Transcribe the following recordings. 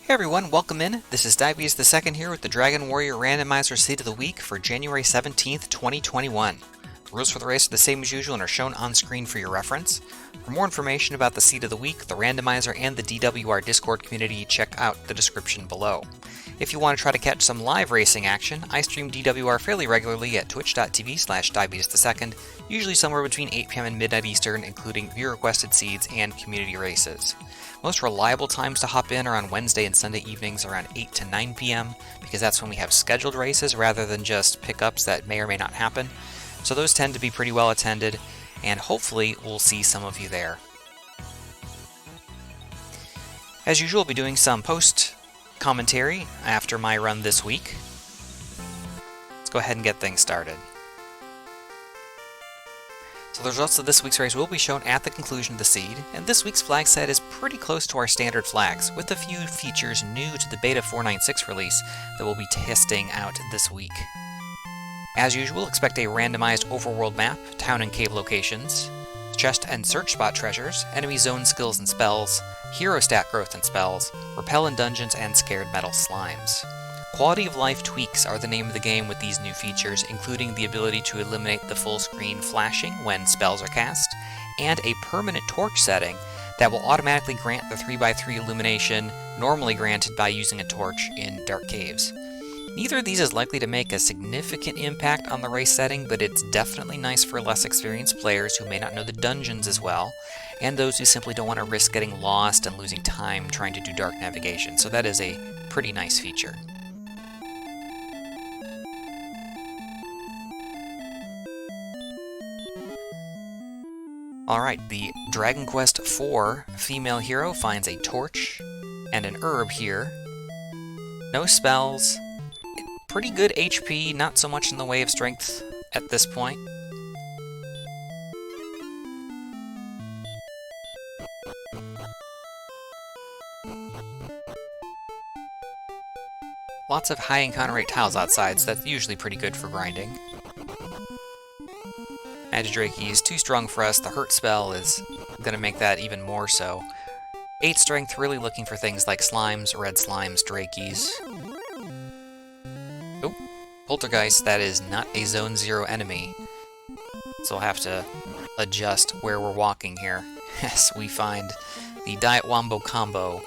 Hey everyone, welcome in. This is Diabetes the Second here with the Dragon Warrior Randomizer Seed of the Week for January 17th, 2021. The rules for the race are the same as usual and are shown on screen for your reference. For more information about the Seed of the Week, the Randomizer, and the DWR Discord community, check out the description below. If you want to try to catch some live racing action, I stream DWR fairly regularly at twitch.tv/diabetesthe2nd, usually somewhere between 8 p.m. and midnight Eastern, including viewer-requested seeds and community races. Most reliable times to hop in are on Wednesday and Sunday evenings around 8 to 9 p.m. because that's when we have scheduled races rather than just pickups that may or may not happen. So those tend to be pretty well attended, and hopefully we'll see some of you there. As usual, I'll be doing some post-commentary after my run this week. Let's go ahead and get things started. So the results of this week's race will be shown at the conclusion of the seed, and this week's flag set is pretty close to our standard flags, with a few features new to the Beta 496 release that we'll be testing out this week. As usual, expect a randomized overworld map, town and cave locations, chest and search spot treasures, enemy zone skills and spells, hero stat growth and spells, repel in dungeons, and scared metal slimes. Quality of life tweaks are the name of the game with these new features, including the ability to eliminate the full screen flashing when spells are cast, and a permanent torch setting that will automatically grant the 3x3 illumination normally granted by using a torch in dark caves. Neither of these is likely to make a significant impact on the race setting, but it's definitely nice for less experienced players who may not know the dungeons as well, and those who simply don't want to risk getting lost and losing time trying to do dark navigation, so that is a pretty nice feature. Alright, the Dragon Quest IV female hero finds a torch and an herb here. No spells, pretty good HP, not so much in the way of strength at this point. Lots of high encounter rate tiles outside, so that's usually pretty good for grinding. Magidrake is too strong for us. The hurt spell is going to make that even more so. 8 strength, really looking for things like slimes, red slimes, drakies. Oh, Poltergeist, that is not a Zone 0 enemy. So we'll have to adjust where we're walking here as we find the Diet Wombo combo.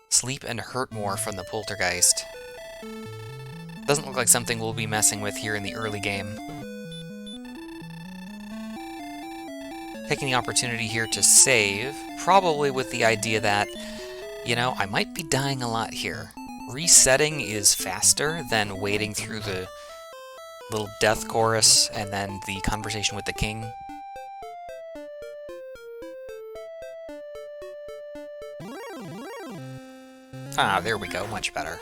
Sleep and hurt more from the Poltergeist. Doesn't look like something we'll be messing with here in the early game. Taking the opportunity here to save, probably with the idea that, you know, I might be dying a lot here. Resetting is faster than waiting through the little death chorus and then the conversation with the king. Ah, there we go, much better.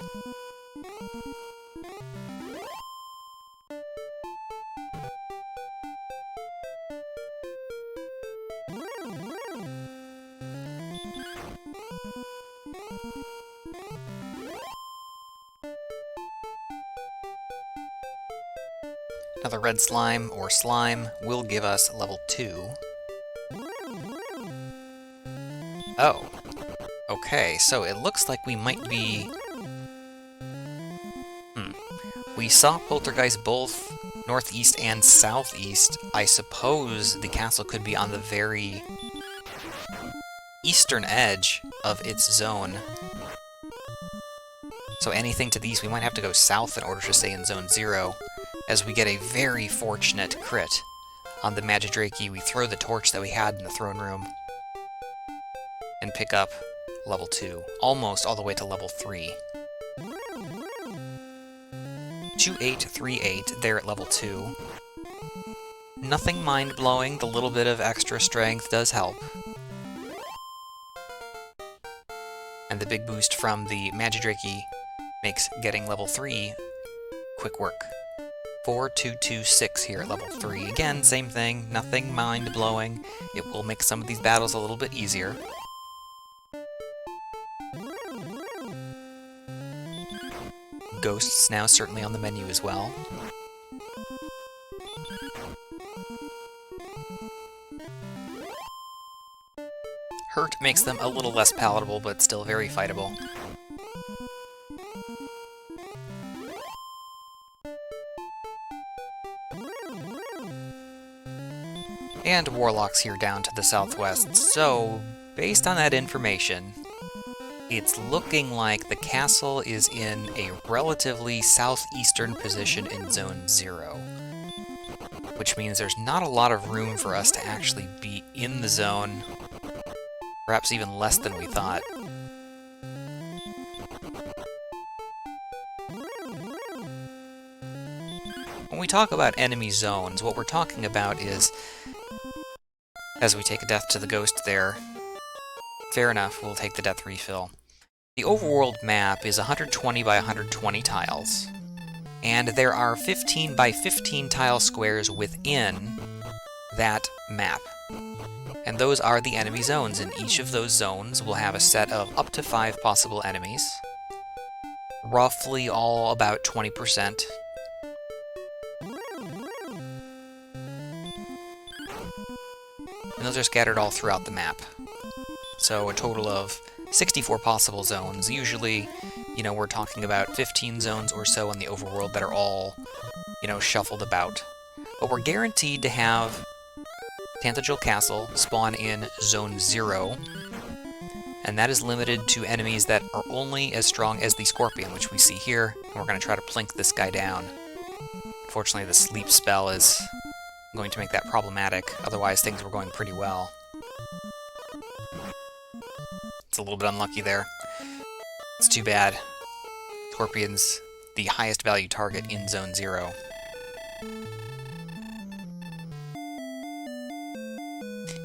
Another red slime, or slime, will give us level 2. Oh. Okay, so it looks like we might be... We saw Poltergeist both northeast and southeast. I suppose the castle could be on the very eastern edge of its zone. So anything to these, we might have to go south in order to stay in Zone 0. As we get a very fortunate crit on the Magidrake, we throw the torch that we had in the throne room and pick up level 2, almost all the way to level 3. 2838 there at level 2. Nothing mind-blowing, the little bit of extra strength does help. And the big boost from the Magidrake makes getting level 3 quick work. 4226 here at level 3. Again, same thing, nothing mind-blowing. It will make some of these battles a little bit easier. Ghosts now certainly on the menu as well. Hurt makes them a little less palatable, but still very fightable. and warlocks here down to the southwest. So, based on that information, it's looking like the castle is in a relatively southeastern position in Zone 0. Which means there's not a lot of room for us to actually be in the zone. Perhaps even less than we thought. When we talk about enemy zones, what we're talking about is, as we take a death to the ghost there, fair enough, we'll take the death refill. The overworld map is 120 by 120 tiles, and there are 15 by 15 tile squares within that map. And those are the enemy zones, and each of those zones will have a set of up to 5 possible enemies, roughly all about 20%. And those are scattered all throughout the map. So a total of 64 possible zones. Usually, you know, we're talking about 15 zones or so in the overworld that are all, you know, shuffled about. But we're guaranteed to have Tantagel Castle spawn in Zone 0, and that is limited to enemies that are only as strong as the Scorpion, which we see here, and we're going to try to plink this guy down. Unfortunately, the sleep spell is going to make that problematic, otherwise things were going pretty well. It's a little bit unlucky there. It's too bad. Scorpion's the highest value target in Zone 0.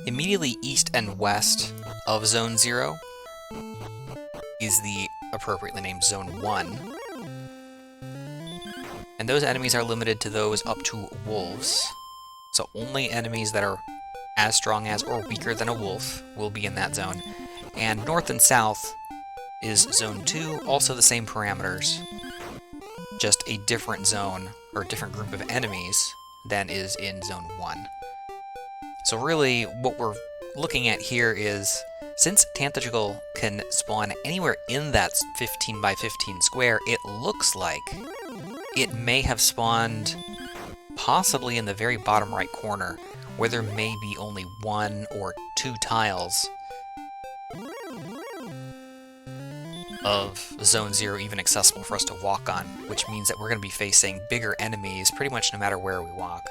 Immediately east and west of Zone 0 is the appropriately named Zone 1. And those enemies are limited to those up to wolves. So only enemies that are as strong as or weaker than a wolf will be in that zone. And north and south is Zone 2, also the same parameters, just a different zone, or a different group of enemies than is in Zone 1. So really, what we're looking at here is, since Tantagel can spawn anywhere in that 15 by 15 square, it looks like it may have spawned possibly in the very bottom right corner, where there may be only 1 or 2 tiles of Zone 0 even accessible for us to walk on, which means that we're going to be facing bigger enemies pretty much no matter where we walk.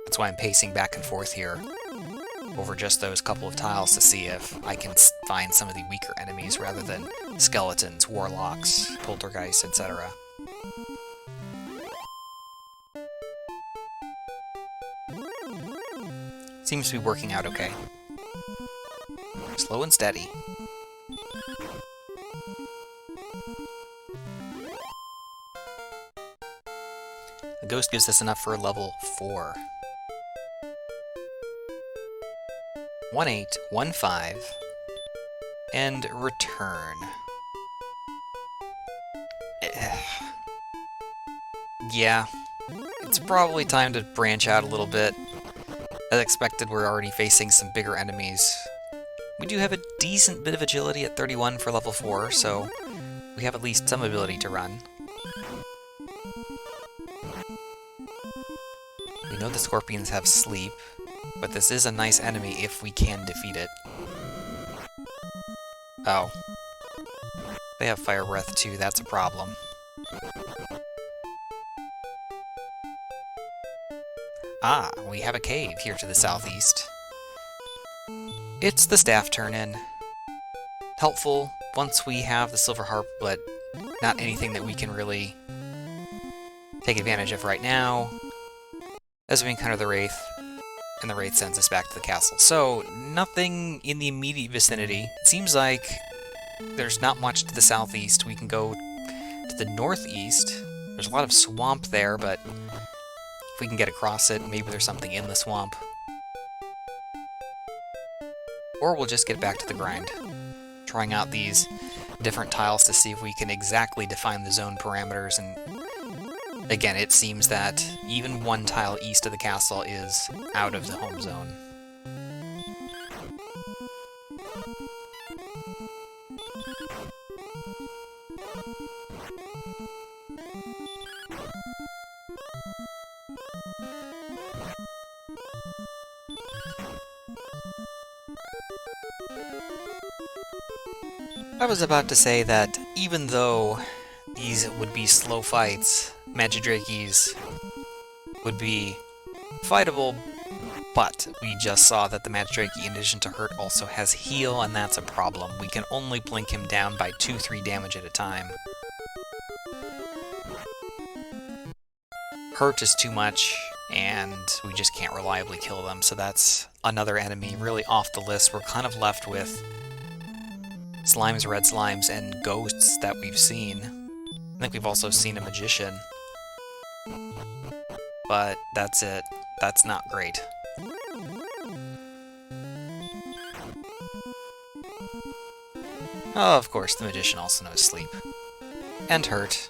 That's why I'm pacing back and forth here over just those couple of tiles to see if I can find some of the weaker enemies rather than skeletons, warlocks, poltergeists, etc. Seems to be working out okay. Slow and steady. The ghost gives us enough for a level 4. 1815 and return. Yeah, it's probably time to branch out a little bit. As expected, we're already facing some bigger enemies. We do have a decent bit of agility at 31 for level 4, so we have at least some ability to run. We know the Scorpions have sleep, but this is a nice enemy if we can defeat it. Oh. They have Fire Breath too, that's a problem. Ah, we have a cave here to the southeast. It's the staff turn-in. Helpful once we have the Silver Harp, but not anything that we can really take advantage of right now, as we encounter the Wraith, and the Wraith sends us back to the castle. So, nothing in the immediate vicinity. It seems like there's not much to the southeast. We can go to the northeast. There's a lot of swamp there, but if we can get across it, maybe there's something in the swamp. Or we'll just get back to the grind, trying out these different tiles to see if we can exactly define the zone parameters. And again, it seems that even 1 tile east of the castle is out of the home zone. I was about to say that even though these would be slow fights, Magidrakes would be fightable, but we just saw that the Magidrake, in addition to hurt, also has heal, and that's a problem. We can only blink him down by 2-3 damage at a time. Hurt is too much, and we just can't reliably kill them, so that's another enemy really off the list. We're kind of left with slimes, red slimes, and ghosts that we've seen. I think we've also seen a magician. But that's it. That's not great. Oh, of course, the magician also knows sleep. And hurt.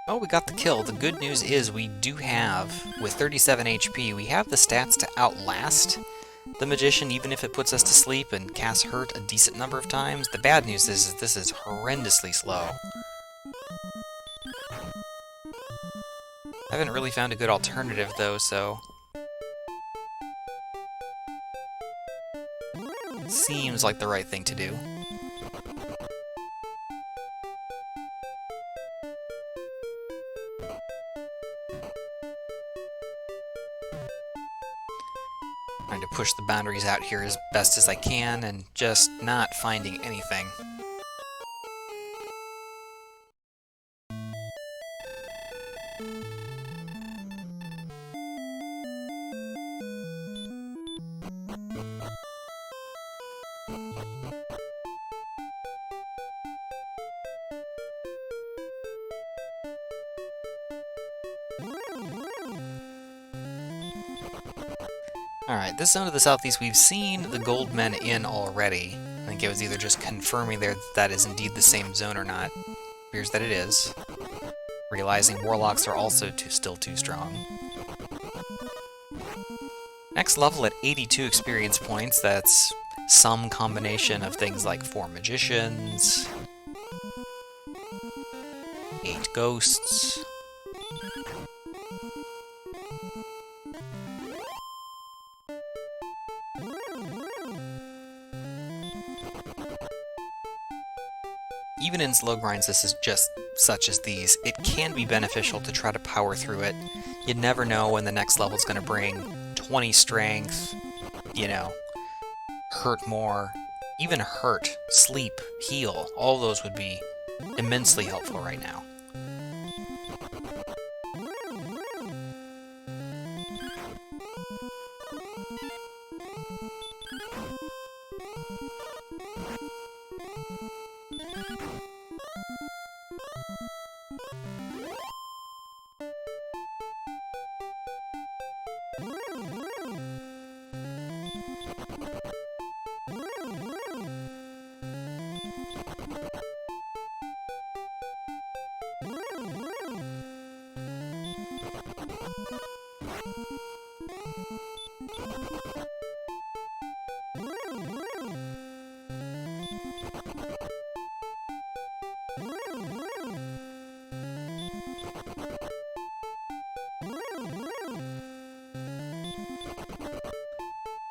Oh, we got the kill. The good news is we do have, with 37 HP, we have the stats to outlast the magician, even if it puts us to sleep and casts hurt a decent number of times. The bad news is this is horrendously slow. I haven't really found a good alternative, though, so seems like the right thing to do. Trying to push the boundaries out here as best as I can, and just not finding anything. Alright, this zone to the southeast, we've seen the gold men in already. I think it was either just confirming there that is indeed the same zone or not. Appears that it is. Realizing warlocks are also still too strong. Next level at 82 experience points, that's some combination of things like 4 magicians, 8 ghosts, even in slow grinds, this is just such as these. It can be beneficial to try to power through it. You never know when the next level is going to bring 20 strength, you know, hurt more, even hurt, sleep, heal. All those would be immensely helpful right now.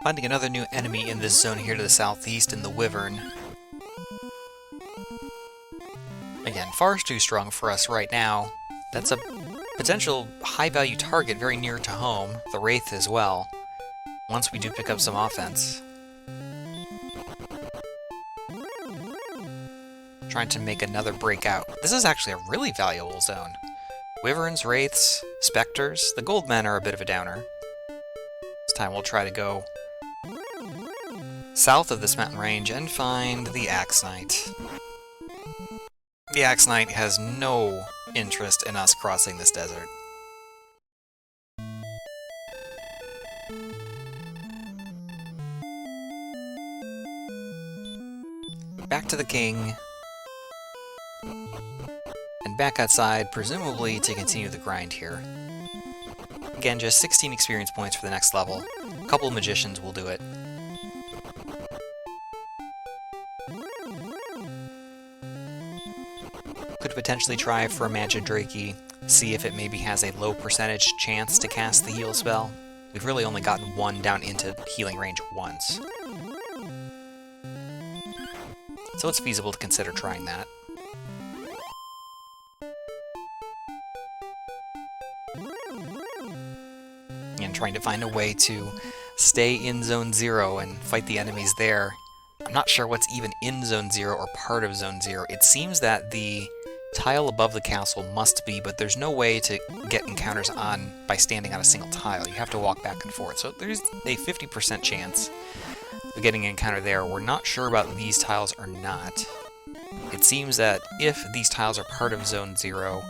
Finding another new enemy in this zone here to the southeast in the Wyvern. Again, far too strong for us right now. That's a potential high-value target very near to home. The Wraith as well, once we do pick up some offense. Trying to make another breakout. This is actually a really valuable zone. Wyverns, Wraiths, Spectres. The Gold Men are a bit of a downer. This time we'll try to go south of this mountain range and find the Axe Knight. The Axe Knight has no interest in us crossing this desert. back to the king. And back outside, presumably to continue the grind here. Again, just 16 experience points for the next level. A couple of magicians will do it. Could potentially try for a Magidrake, see if it maybe has a low percentage chance to cast the heal spell. We've really only gotten one down into healing range once. So it's feasible to consider trying that. And trying to find a way to stay in Zone 0 and fight the enemies there. I'm not sure what's even in Zone 0 or part of Zone 0. It seems that the tile above the castle must be, but there's no way to get encounters on by standing on a single tile. You have to walk back and forth. So there's a 50% chance of getting an encounter there. We're not sure about these tiles or not. It seems that if these tiles are part of Zone 0,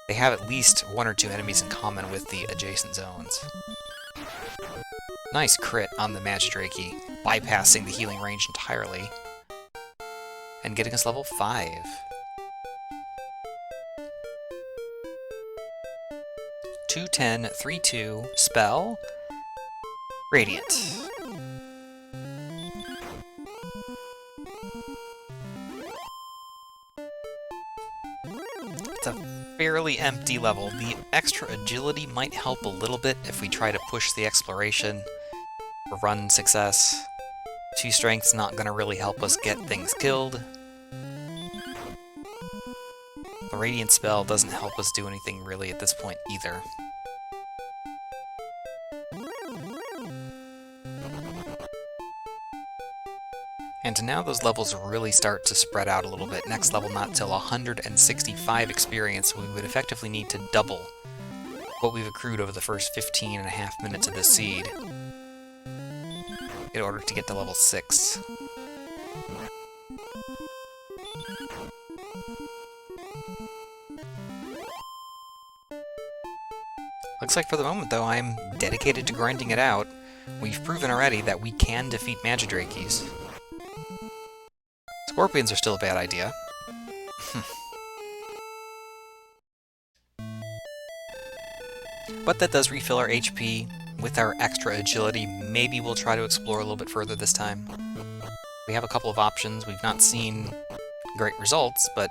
they have at least one or two enemies in common with the adjacent zones. Nice crit on the Magidrake, bypassing the healing range entirely, and getting us level 5. Two 10, 3/2, spell, Radiant. It's a fairly empty level. The extra agility might help a little bit if we try to push the exploration for run success. 2 strength's not going to really help us get things killed. The Radiant spell doesn't help us do anything really at this point either. And now those levels really start to spread out a little bit. Next level not till 165 experience, we would effectively need to double what we've accrued over the first 15.5 minutes of this seed in order to get to level 6. Looks like for the moment, though, I'm dedicated to grinding it out. We've proven already that we can defeat Magidrakes. Scorpions are still a bad idea. But that does refill our HP. With our extra agility, maybe we'll try to explore a little bit further this time. We have a couple of options. We've not seen great results, but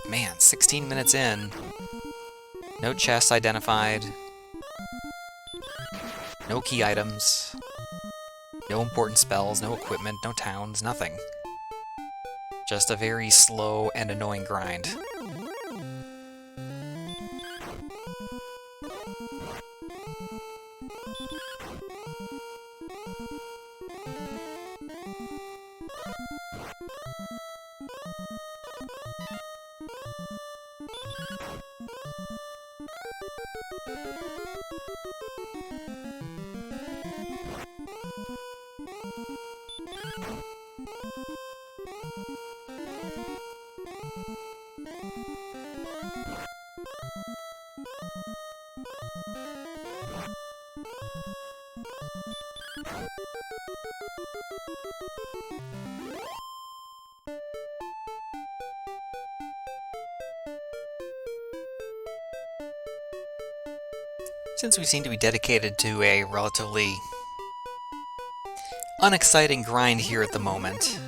man, 16 minutes in, no chests identified, no key items, no important spells, no equipment, no towns, nothing. Just a very slow and annoying grind. Since we seem to be dedicated to a relatively unexciting grind here at the moment,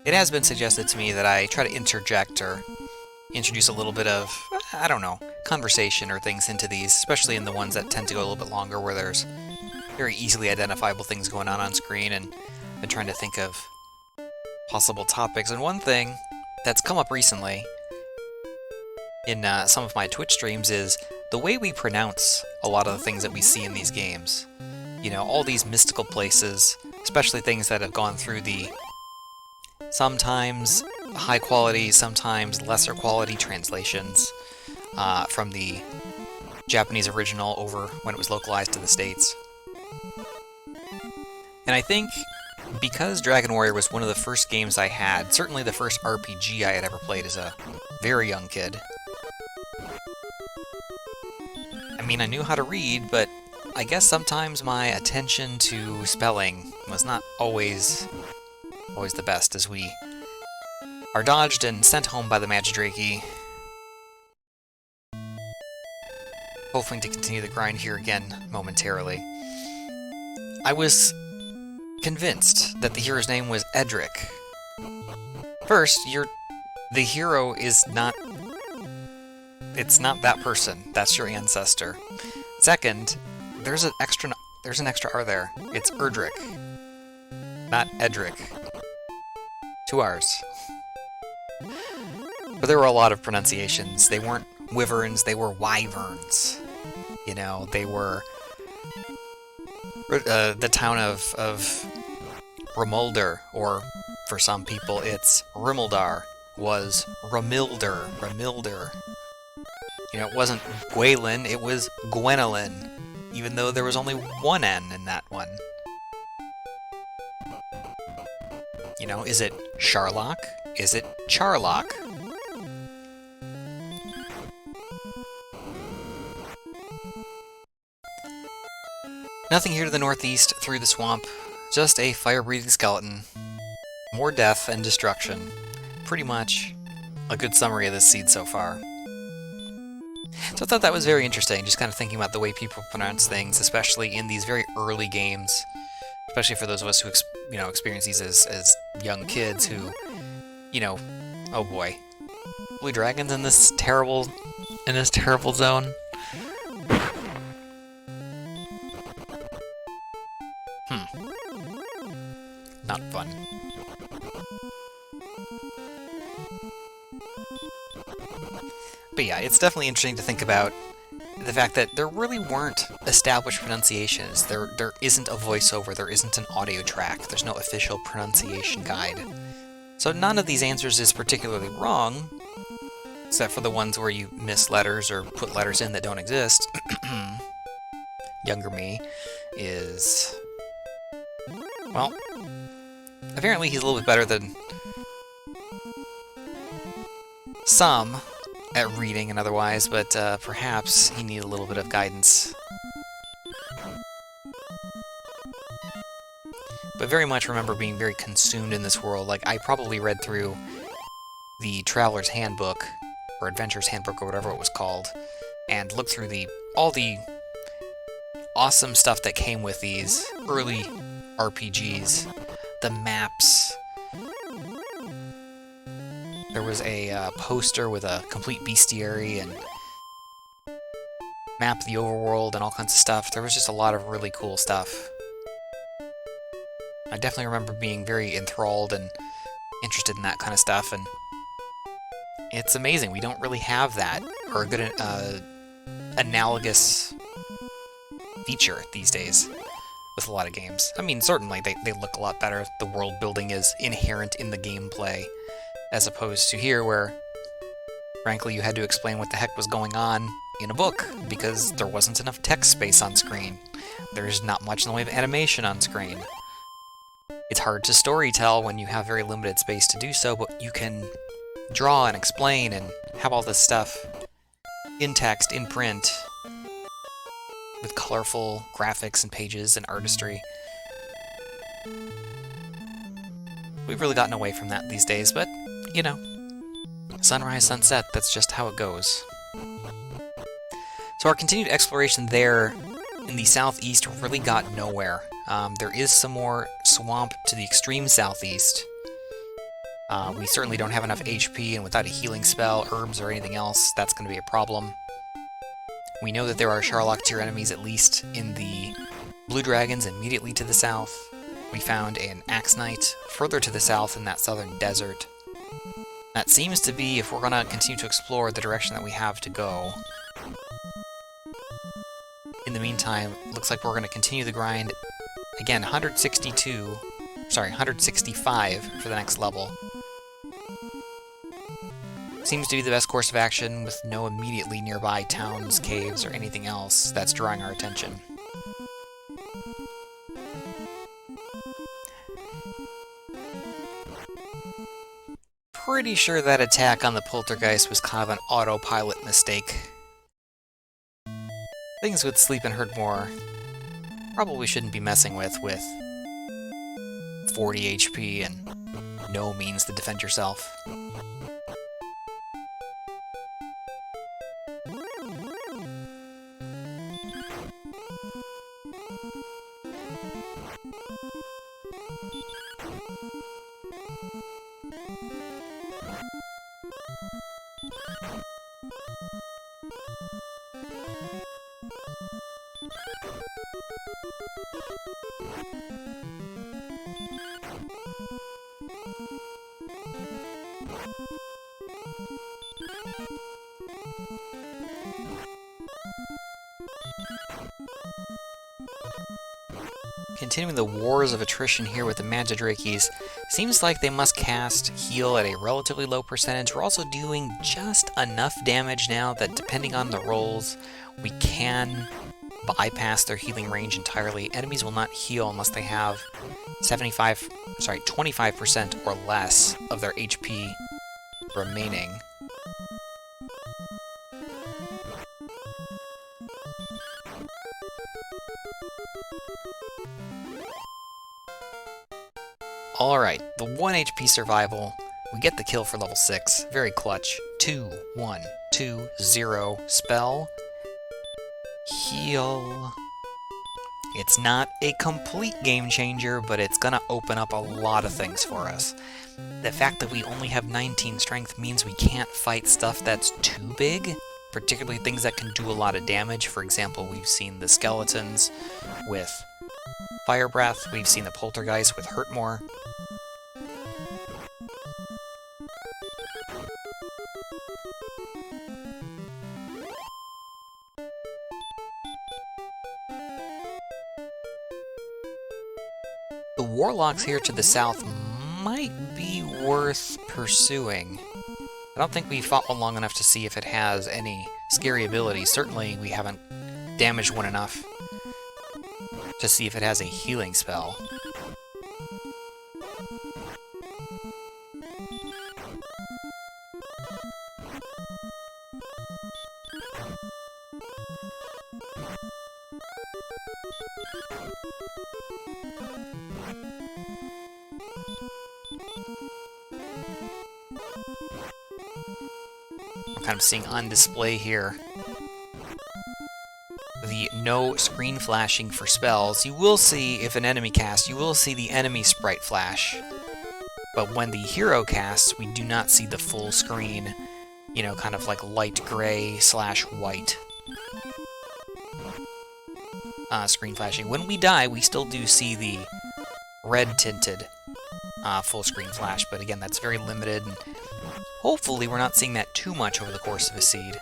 it has been suggested to me that I try to interject or introduce a little bit of, I don't know, conversation or things into these, especially in the ones that tend to go a little bit longer where there's very easily identifiable things going on screen, and I've been trying to think of possible topics. And one thing that's come up recently in some of my Twitch streams is the way we pronounce a lot of the things that we see in these games. You know, all these mystical places, especially things that have gone through the sometimes high quality, sometimes lesser quality translations from the Japanese original over when it was localized to the States. And I think because Dragon Warrior was one of the first games I had, certainly the first RPG I had ever played as a very young kid. I mean, I knew how to read, but I guess sometimes my attention to spelling was not always the best, as we are dodged and sent home by the Magidraki. Hoping to continue the grind here again momentarily. I was convinced that the hero's name was Edric. First, the hero is not... It's not that person. That's your ancestor. Second, there's an extra R there. It's Erdrick, not Edric. 2 R's. But there were a lot of pronunciations. They weren't wyverns, they were wyverns. You know, they were... the town of Remulder, or for some people it's Rimuldar, was Ramilder. You know, it wasn't Gwaelin, it was Gwenolyn, even though there was only 1 N in that one. You know, is it Charlock? Is it Charlock? Nothing here to the northeast through the swamp, just a fire-breathing skeleton. More death and destruction. Pretty much a good summary of this seed so far. So I thought that was very interesting, just kind of thinking about the way people pronounce things, especially in these very early games. Especially for those of us who experience these as young kids who, you know, oh boy. Blue dragons in this terrible zone. Not fun. But yeah, it's definitely interesting to think about the fact that there really weren't established pronunciations. There isn't a voiceover, there isn't an audio track, there's no official pronunciation guide. So none of these answers is particularly wrong, except for the ones where you miss letters or put letters in that don't exist. Younger me is... well, apparently he's a little bit better than some at reading and otherwise, but perhaps he needs a little bit of guidance. But very much remember being very consumed in this world. Like, I probably read through the Traveler's Handbook, or Adventurer's Handbook, or whatever it was called, and looked through all the awesome stuff that came with these early RPGs. The maps. There was a poster with a complete bestiary and map of the overworld and all kinds of stuff. There was just a lot of really cool stuff. I definitely remember being very enthralled and interested in that kind of stuff, and it's amazing. We don't really have that, or a good analogous feature these days with a lot of games. I mean, certainly they look a lot better. The world building is inherent in the gameplay, as opposed to here where, frankly, you had to explain what the heck was going on in a book, because there wasn't enough text space on screen. There's not much in the way of animation on screen. It's hard to storytell when you have very limited space to do so, but you can draw and explain and have all this stuff in text, in print, with colorful graphics and pages and artistry. We've really gotten away from that these days, but, you know, sunrise, sunset, that's just how it goes. So our continued exploration there in the southeast really got nowhere. There is some more swamp to the extreme southeast. We certainly don't have enough HP, and without a healing spell, herbs, or anything else, that's going to be a problem. We know that there are Charlock tier enemies at least in the Blue Dragons immediately to the south. We found an Axe Knight further to the south in that southern desert. That seems to be, if we're going to continue to explore, the direction that we have to go. In the meantime, looks like we're going to continue the grind. Again, 165 for the next level. Seems to be the best course of action, with no immediately nearby towns, caves, or anything else that's drawing our attention. Pretty sure that attack on the Poltergeist was kind of an autopilot mistake. Things would sleep and hurt more probably shouldn't be messing with 40 HP and no means to defend yourself. Continuing the wars of attrition here with the Magidrakes, seems like they must cast heal at a relatively low percentage. We're also doing just enough damage now that depending on the rolls, we can bypass their healing range entirely. Enemies will not heal unless they have 25% or less of their HP remaining. Alright, the 1 HP survival, we get the kill for level 6, very clutch. 2, 1, 2, 0, spell, heal. It's not a complete game changer, but it's gonna open up a lot of things for us. The fact that we only have 19 strength means we can't fight stuff that's too big, particularly things that can do a lot of damage. For example, we've seen the skeletons with Fire Breath, we've seen the poltergeist with Hurt More. The warlocks here to the south might be worth pursuing. I don't think we fought one long enough to see if it has any scary abilities. Certainly we haven't damaged one enough to see if it has a healing spell. I'm kind of seeing on display here the no screen flashing for spells. You will see, if an enemy casts, you will see the enemy sprite flash. But when the hero casts, we do not see the full screen, you know, kind of like light gray / white screen flashing. When we die, we still do see the red tinted full screen flash, but again, that's very limited, and hopefully we're not seeing that too much over the course of a seed.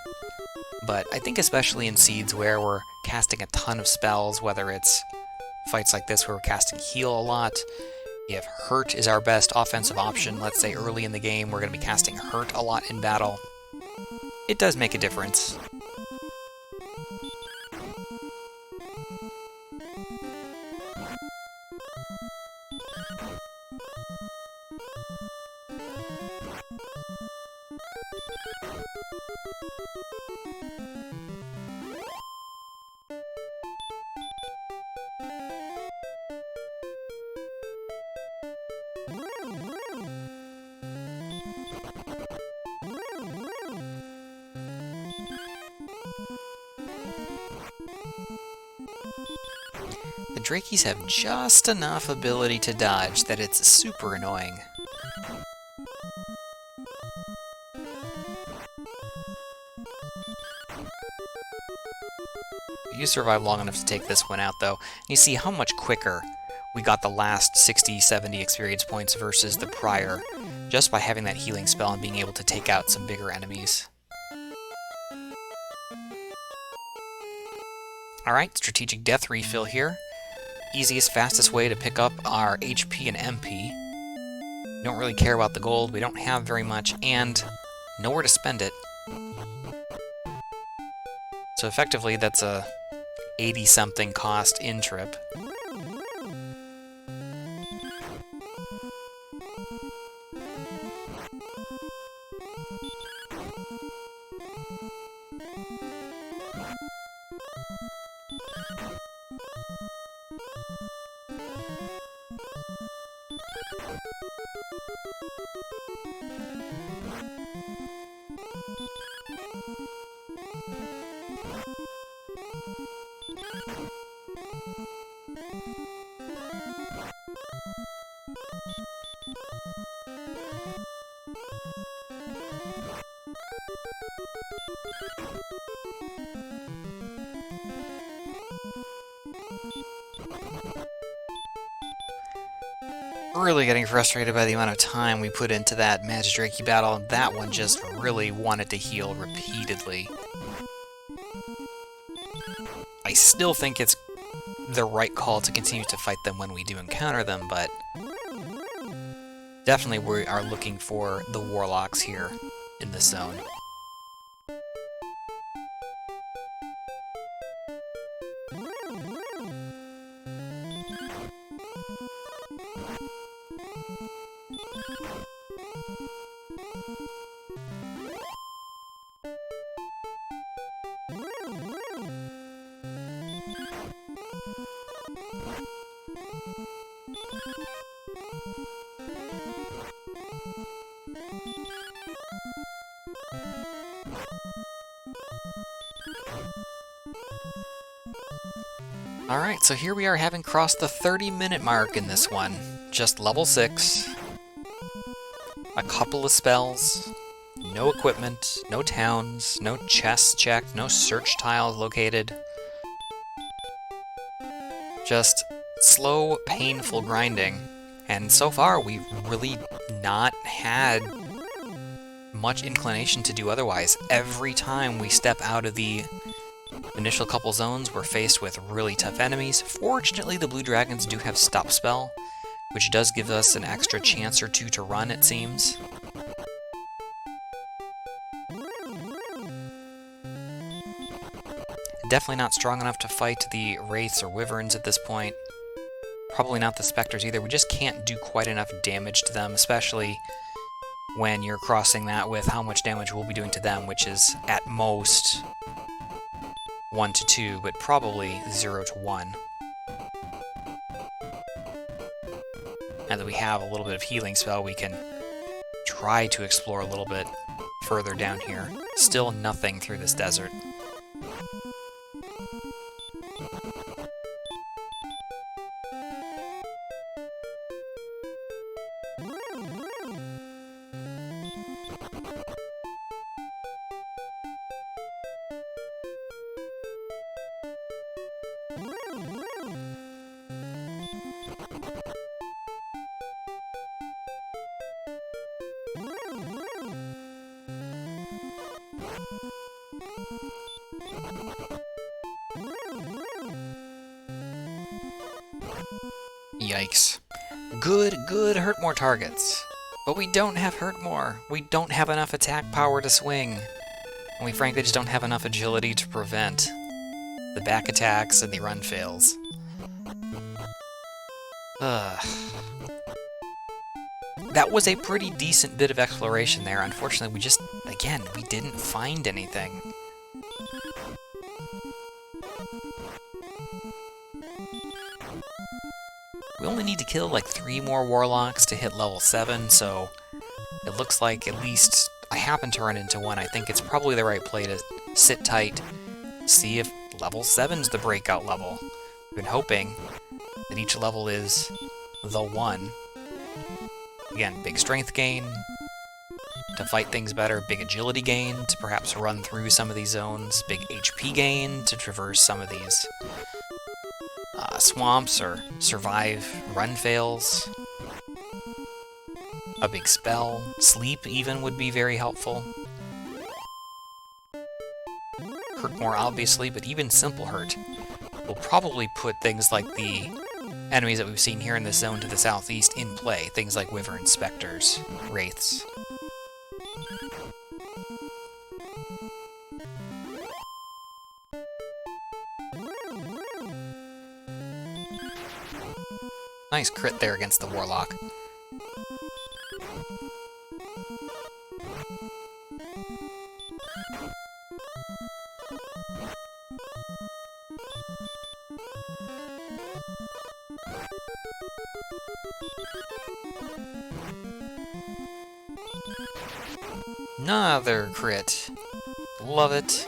But I think especially in seeds where we're casting a ton of spells, whether it's fights like this where we're casting heal a lot, if hurt is our best offensive option, let's say early in the game we're going to be casting hurt a lot in battle, it does make a difference. The Drakies have just enough ability to dodge that it's super annoying. You survived long enough to take this one out, though, and you see how much quicker we got the last 60-70 experience points versus the prior, just by having that healing spell and being able to take out some bigger enemies. Alright, strategic death refill here. Easiest, fastest way to pick up our HP and MP. Don't really care about the gold, we don't have very much, and nowhere to spend it. So effectively, that's a 80-something cost in-trip. Really getting frustrated by the amount of time we put into that Magidraki battle, and that one just really wanted to heal repeatedly. I still think it's the right call to continue to fight them when we do encounter them, but definitely we are looking for the Warlocks here in this zone. Alright, so here we are, having crossed the 30-minute mark in this one. Just level 6. A couple of spells. No equipment, no towns, no chests checked, no search tiles located. Just slow, painful grinding. And so far, we've really not had much inclination to do otherwise. Every time we step out of the initial couple zones, we're faced with really tough enemies. Fortunately, the blue dragons do have stop spell, which does give us an extra chance or two to run, it seems. Definitely not strong enough to fight the wraiths or wyverns at this point. Probably not the specters either. We just can't do quite enough damage to them, especially when you're crossing that with how much damage we'll be doing to them, which is at most 1 to 2, but probably 0 to 1. Now that we have a little bit of healing spell, we can try to explore a little bit further down here. Still nothing through this desert. Yikes. Good, hurt more targets. But we don't have hurt more. We don't have enough attack power to swing. And we frankly just don't have enough agility to prevent the back attacks and the run fails. Ugh. That was a pretty decent bit of exploration there. Unfortunately, we just, again, we didn't find anything. We only need to kill like 3 more warlocks to hit level 7, so it looks like at least I happen to run into one. I think it's probably the right play to sit tight, see if level 7's the breakout level. We've been hoping that each level is the one. Again, big strength gain to fight things better, big agility gain to perhaps run through some of these zones, big HP gain to traverse some of these swamps or survive run fails. A big spell, sleep even would be very helpful. Hurt more obviously, but even simple hurt will probably put things like the enemies that we've seen here in this zone to the southeast in play, things like wyvern, specters, wraiths. Nice crit there against the warlock. Another crit. Love it.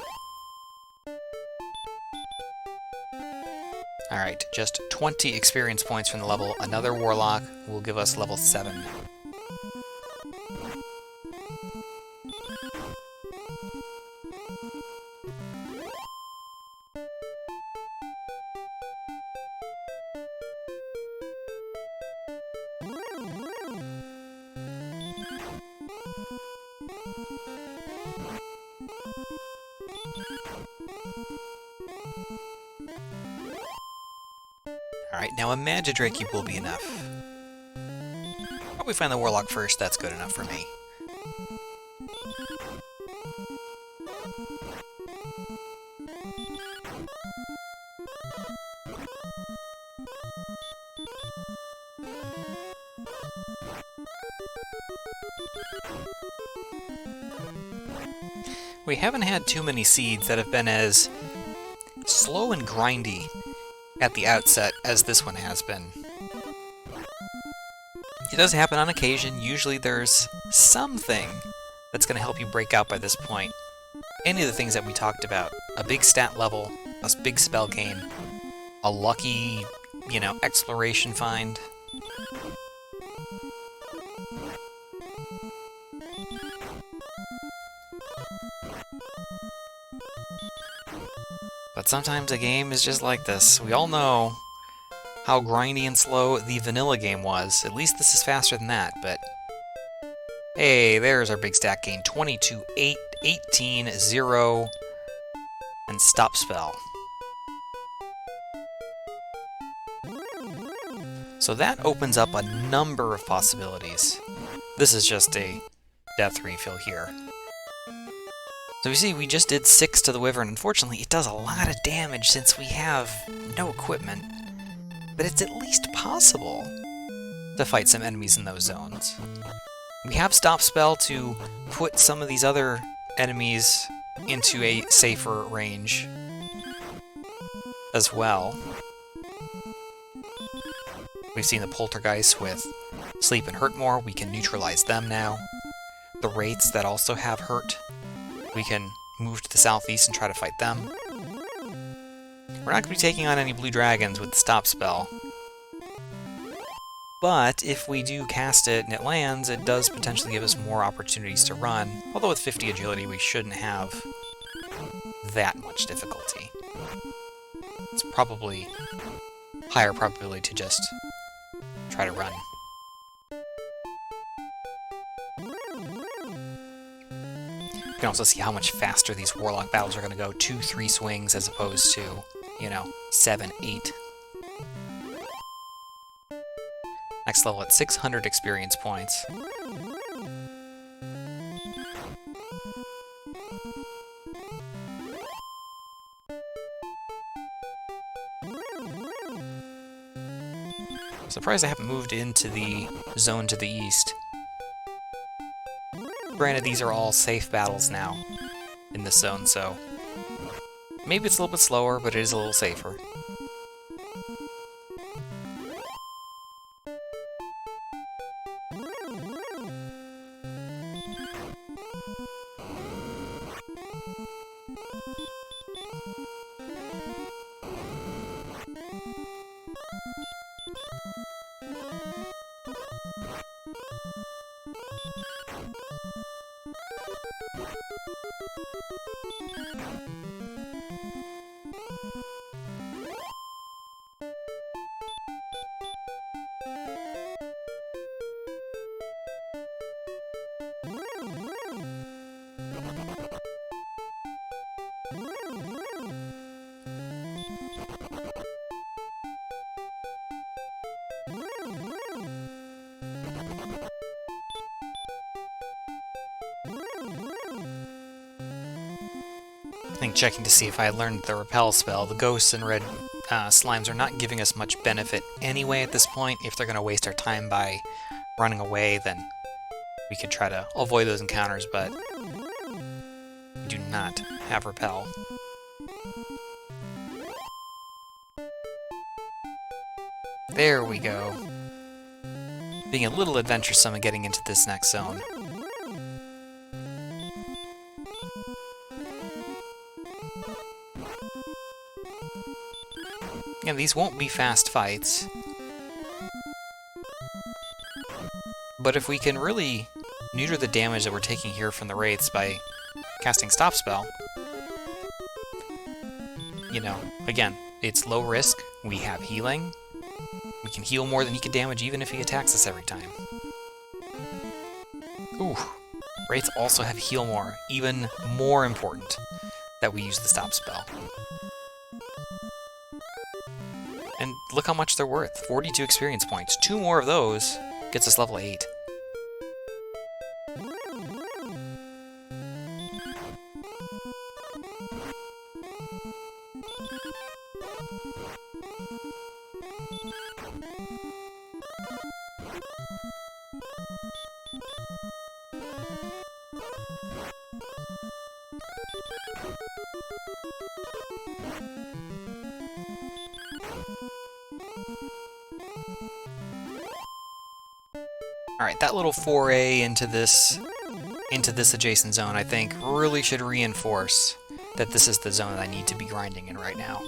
Alright, just 20 experience points from the level. Another Warlock will give us level 7. Alright, now a Magidrake will be enough. Probably find the Warlock first, that's good enough for me. We haven't had too many seeds that have been as slow and grindy at the outset as this one has been. It does happen on occasion. Usually there's something that's going to help you break out by this point. Any of the things that we talked about. A big stat level, a big spell gain, a lucky, exploration find. But sometimes a game is just like this. We all know how grindy and slow the vanilla game was. At least this is faster than that, but... Hey, there's our big stat gain. 22, 8, 18, 0, and stop spell. So that opens up a number of possibilities. This is just a death refill here. So you see, we just did 6 to the Wyvern. Unfortunately, it does a lot of damage since we have no equipment. But it's at least possible to fight some enemies in those zones. We have Stop Spell to put some of these other enemies into a safer range as well. We've seen the Poltergeists with Sleep and Hurt more. We can neutralize them now. The Wraiths that also have Hurt, we can move to the southeast and try to fight them. We're not going to be taking on any blue dragons with the Stop Spell. But if we do cast it and it lands, it does potentially give us more opportunities to run. Although with 50 agility, we shouldn't have that much difficulty. It's probably higher probability to just try to run. You can also see how much faster these Warlock battles are going to go. 2-3 swings as opposed to, 7-8. Next level at 600 experience points. Surprised I haven't moved into the zone to the east. Granted, these are all safe battles now in this zone, so maybe it's a little bit slower, but it is a little safer. I think checking to see if I had learned the Repel spell. The ghosts and red slimes are not giving us much benefit anyway at this point. If they're going to waste our time by running away, then we could try to avoid those encounters, but we do not have Repel. There we go. Being a little adventuresome and getting into this next zone. Yeah, these won't be fast fights. But if we can really neuter the damage that we're taking here from the wraiths by casting Stop Spell, you know, again, it's low risk, we have healing, we can heal more than he can damage even if he attacks us every time. Ooh, wraiths also have heal more, even more important that we use the Stop Spell. And look how much they're worth, 42 experience points. 2 more of those gets us level 8. Alright, that little foray into this adjacent zone, I think, really should reinforce that this is the zone that I need to be grinding in right now.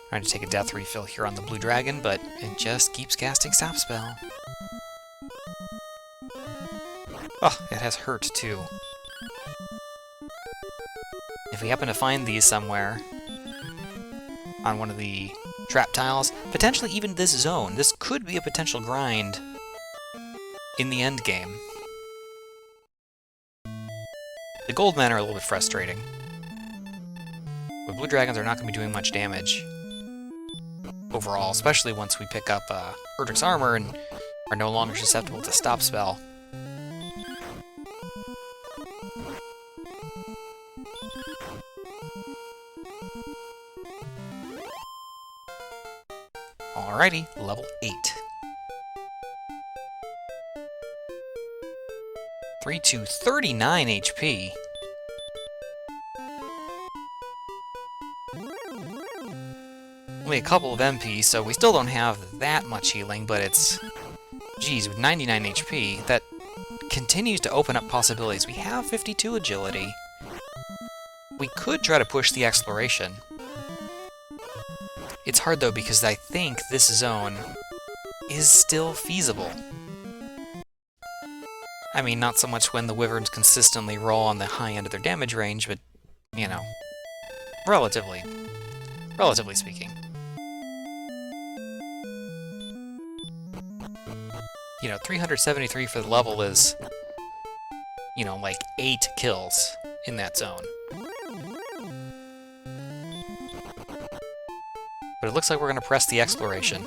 Trying to take a death refill here on the blue dragon, but it just keeps casting Stop Spell. Oh, it has hurt too. If we happen to find these somewhere on one of the trap tiles, potentially even this zone, this could be a potential grind in the end game. The gold men are a little bit frustrating. But blue dragons are not going to be doing much damage overall, especially once we pick up Erdrick's armor and are no longer susceptible to Stop Spell. Alrighty, level 8. 3 to 39 HP. Only a couple of MP, so we still don't have that much healing, but it's... Geez, with 99 HP, that continues to open up possibilities. We have 52 agility. We could try to push the exploration. It's hard, though, because I think this zone is still feasible. I mean, not so much when the wyverns consistently roll on the high end of their damage range, but, you know, relatively speaking. You know, 373 for the level is, you know, like 8 kills in that zone. But it looks like we're going to press the exploration.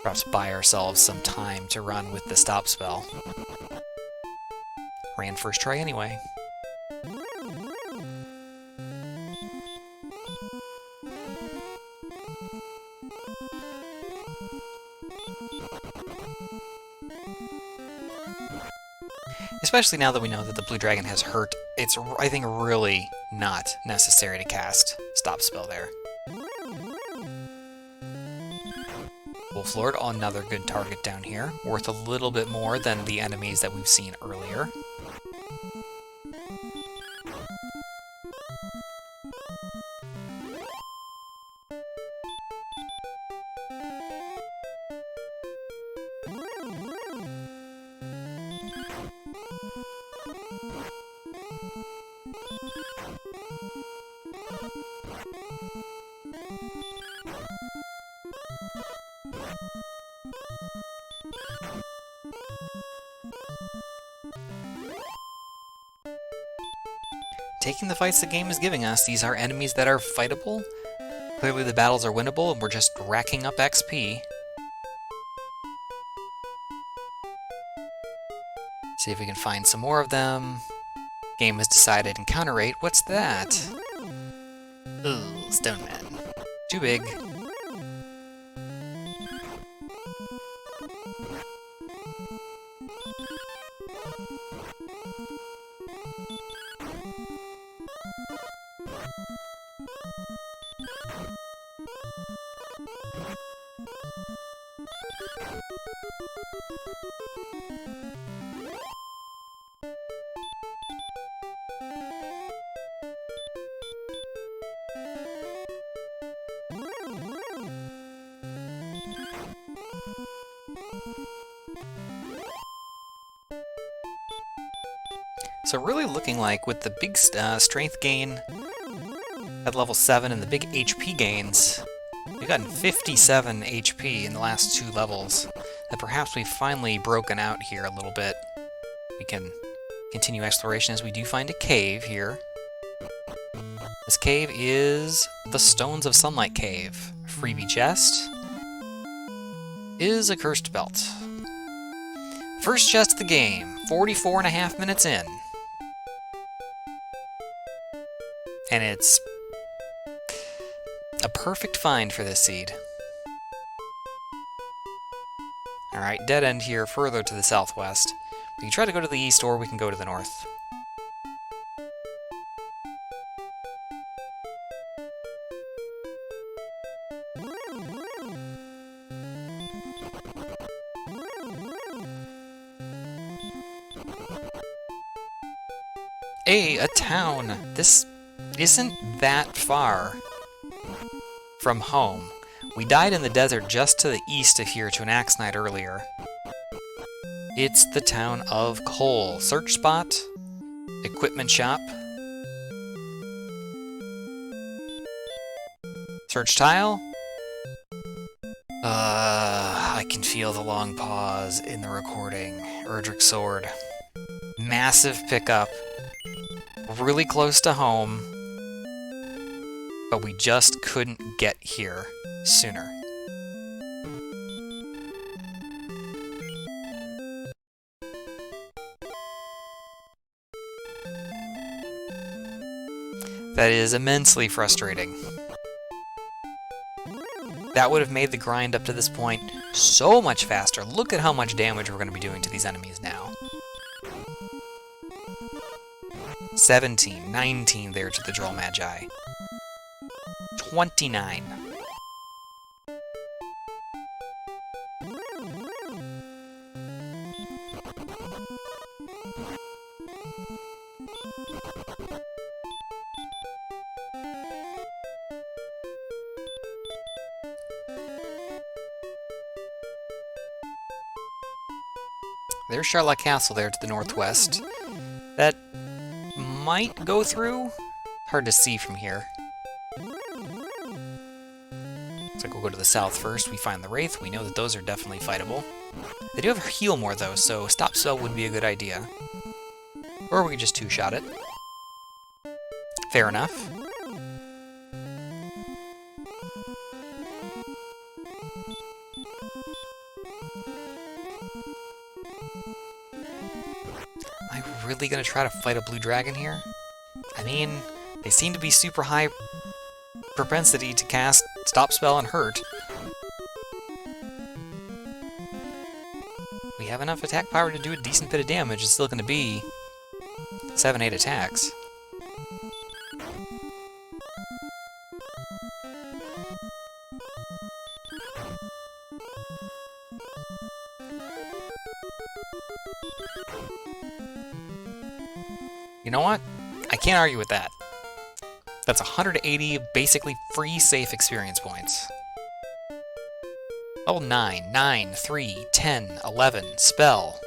Perhaps buy ourselves some time to run with the Stop Spell. Ran first try anyway. Especially now that we know that the blue dragon has hurt, it's, I think, really not necessary to cast Stop Spell there. Wolflord, another good target down here, worth a little bit more than the enemies that we've seen earlier. Taking the fights the game is giving us, these are enemies that are fightable. Clearly the battles are winnable, and we're just racking up XP. See if we can find some more of them. Game has decided encounter rate. What's that? Ooh, Stone Man. Too big. So really looking like with the big strength gain at level 7 and the big HP gains, we've gotten 57 HP in the last 2 levels, that perhaps we've finally broken out here a little bit. We can continue exploration as we do find a cave here. This cave is the Stones of Sunlight Cave. Freebie chest is a cursed belt. First chest of the game, 44.5 minutes in. And it's a perfect find for this seed. Alright, dead end here further to the southwest. We can try to go to the east or we can go to the north. A town! This isn't that far from home. We died in the desert just to the east of here to an Axe Knight earlier. It's the town of Cole. Search spot, equipment shop, search tile. I can feel the long pause in the recording. Erdrick's Sword. Massive pickup. Really close to home, but we just couldn't get here sooner. That is immensely frustrating. That would have made the grind up to this point so much faster. Look at how much damage we're going to be doing to these enemies now. 17, 19 there to the Droll Magi. 29. There's Charlotte Castle there to the northwest. That might go through. Hard to see from here. Looks like we'll go to the south first. We find the Wraith. We know that those are definitely fightable. They do have heal more though, so stop spell would be a good idea. Or we could just two-shot it. Fair enough. Am I really gonna try to fight a blue dragon here? I mean, they seem to be super high propensity to cast stop spell and hurt. We have enough attack power to do a decent bit of damage. It's still gonna be 7-8 attacks. You know what? I can't argue with that. That's 180 basically free safe experience points. Oh, 9, 9, 3, 10, 11, spell.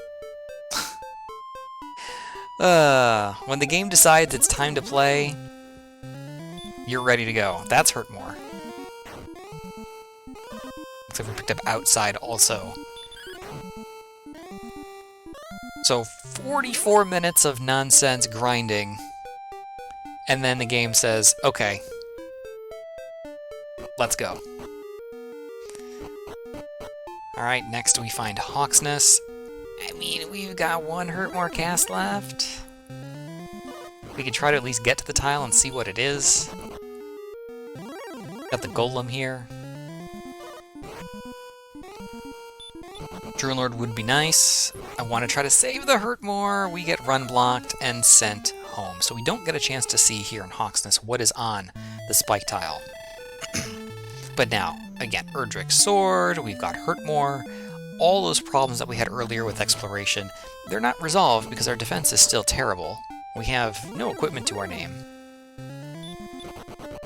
When the game decides it's time to play, you're ready to go. That's hurt more. Looks like we picked up outside also. So 44 minutes of nonsense grinding, and then the game says, okay, let's go. Alright, next we find Hawksness. I mean, we've got one hurt more cast left. We could try to at least get to the tile and see what it is. Got the Golem here. Druidlord would be nice. I want to try to save the hurt more. We get run blocked and sent home. So we don't get a chance to see here in Hawksness what is on the spike tile. But now, again, Erdrick's Sword, we've got hurt more. all those problems that we had earlier with exploration, they're not resolved because our defense is still terrible. We have no equipment to our name.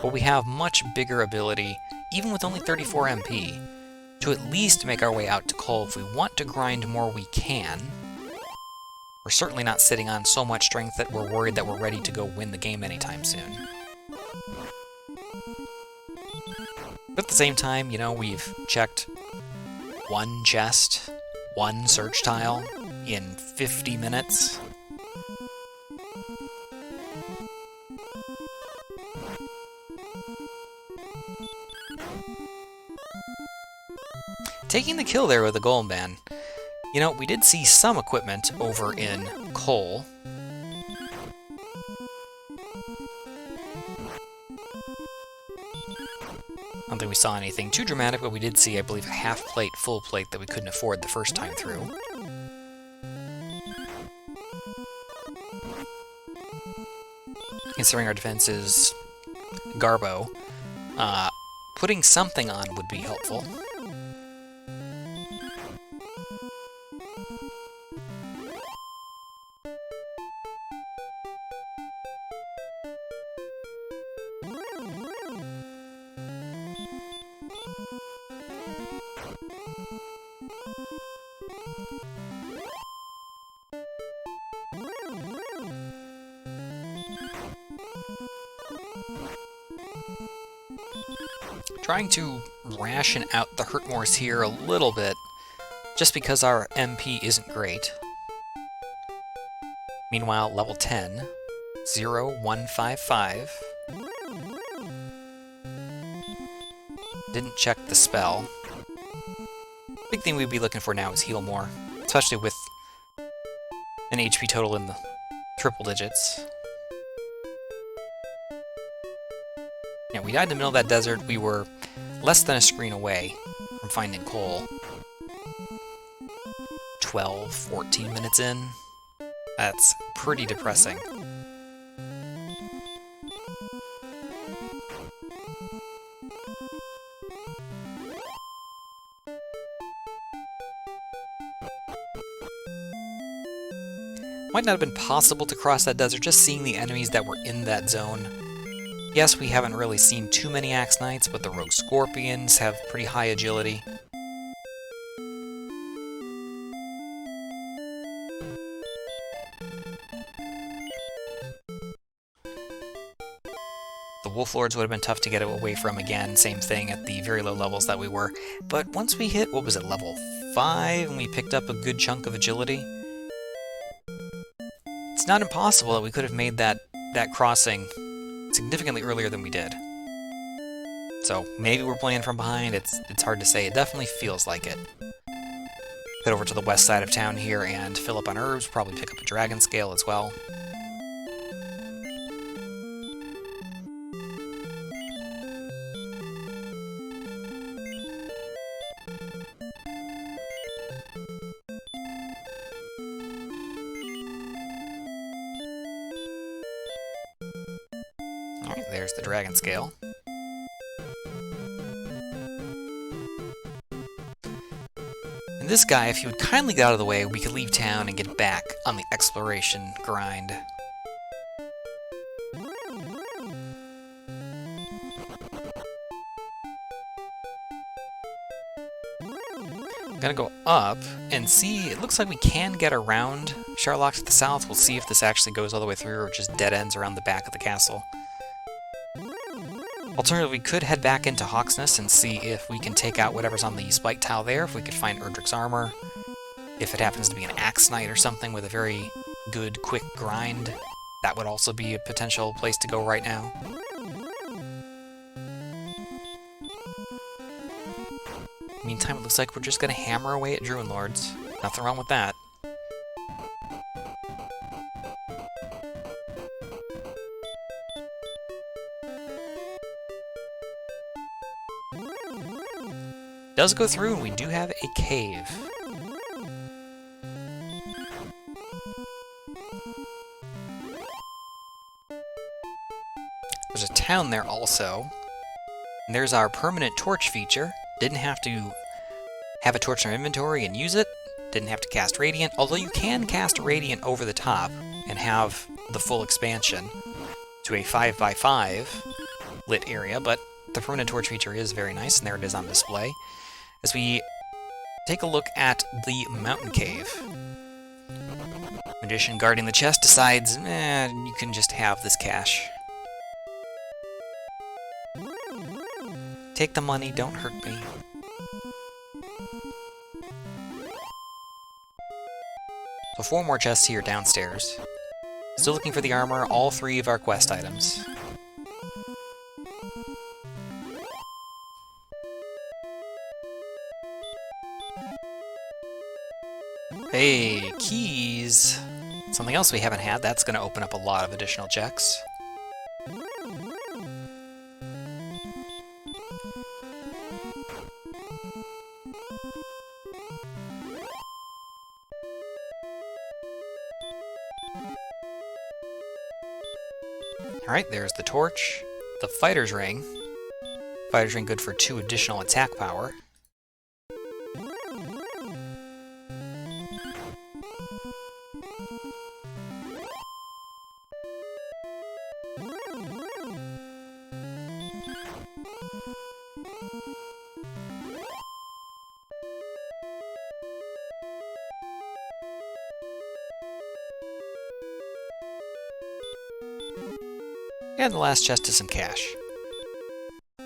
But we have much bigger ability, even with only 34 MP, to at least make our way out to coal. If we want to grind more, we can. We're certainly not sitting on so much strength that we're worried that we're ready to go win the game anytime soon. But at the same time, you know, we've checked one chest, one search tile in 50 minutes. Taking the kill there with the Golem Man. You know, we did see some equipment over in coal. I don't think we saw anything too dramatic, but we did see, I believe, a half plate, full plate that we couldn't afford the first time through. Considering our defense is Garbo, putting something on would be helpful. Trying to ration out the Hurtmores here a little bit, just because our MP isn't great. Meanwhile, level 10, 0155. Didn't check the spell. Big thing we'd be looking for now is heal more, especially with an HP total in the triple digits. Yeah, we died in the middle of that desert. We were less than a screen away from finding coal. 12, 14 minutes in. That's pretty depressing. Might not have been possible to cross that desert just seeing the enemies that were in that zone. Yes, we haven't really seen too many Axe Knights, but the Rogue Scorpions have pretty high agility. The Wolf Lords would have been tough to get away from again, same thing at the very low levels that we were. But once we hit, what was it, level 5, and we picked up a good chunk of agility, it's not impossible that we could have made that crossing significantly earlier than we did. So maybe we're playing from behind, it's hard to say. It definitely feels like it. Head over to the west side of town here and fill up on herbs, probably pick up a dragon scale as well. Alright, there's the dragon scale. And this guy, if he would kindly get out of the way, we could leave town and get back on the exploration grind. I'm gonna go up and see. It looks like we can get around Sharlock to the south. We'll see if this actually goes all the way through or just dead ends around the back of the castle. Alternatively, we could head back into Hawksness and see if we can take out whatever's on the spike tile there, if we could find Erdrick's armor. If it happens to be an Axe Knight or something with a very good, quick grind, that would also be a potential place to go right now. Meantime, it looks like we're just going to hammer away at Druid Lords. Nothing wrong with that. Does go through, and we do have a cave. There's a town there also. And there's our permanent torch feature. Didn't have to have a torch in our inventory and use it. Didn't have to cast Radiant, although you can cast Radiant over the top and have the full expansion to a 5x5 lit area, but the permanent torch feature is very nice, and there it is on display. As we take a look at the mountain cave. Magician guarding the chest decides, you can just have this cash. Take the money, don't hurt me. So 4 more chests here downstairs. Still looking for the armor, all 3 of our quest items. Hey, keys! Something else we haven't had, that's going to open up a lot of additional checks. Alright, there's the torch, the fighter's ring. Fighter's ring good for 2 additional attack power. And the last chest is some cash.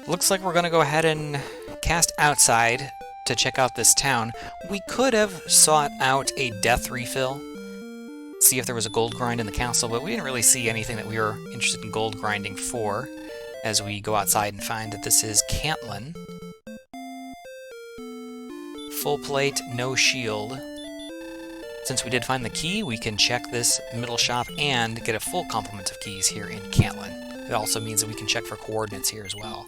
Looks like we're going to go ahead and cast outside to check out this town. We could have sought out a death refill, see if there was a gold grind in the castle, but we didn't really see anything that we were interested in gold grinding for as we go outside and find that this is Cantlin. Full plate, no shield. Since we did find the key, we can check this middle shop and get a full complement of keys here in Cantlin. It also means that we can check for coordinates here as well.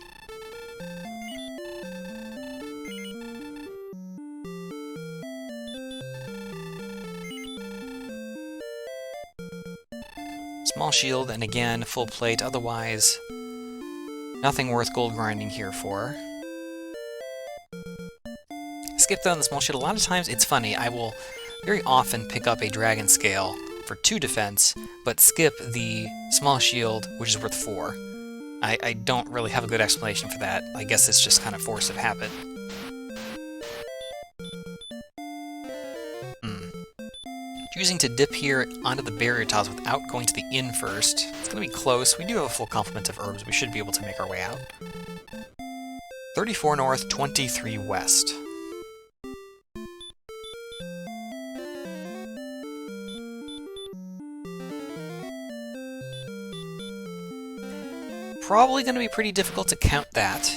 Small shield, and again, full plate, otherwise nothing worth gold grinding here for. Skip though on the small shield. A lot of times, it's funny, I will very often pick up a dragon scale for 2 defense, but skip the small shield, which is worth 4. I don't really have a good explanation for that. I guess it's just kind of force of habit. Choosing to dip here onto the barrier tiles without going to the inn first. It's going to be close. We do have a full complement of herbs. We should be able to make our way out. 34 north, 23 west. Probably going to be pretty difficult to count that.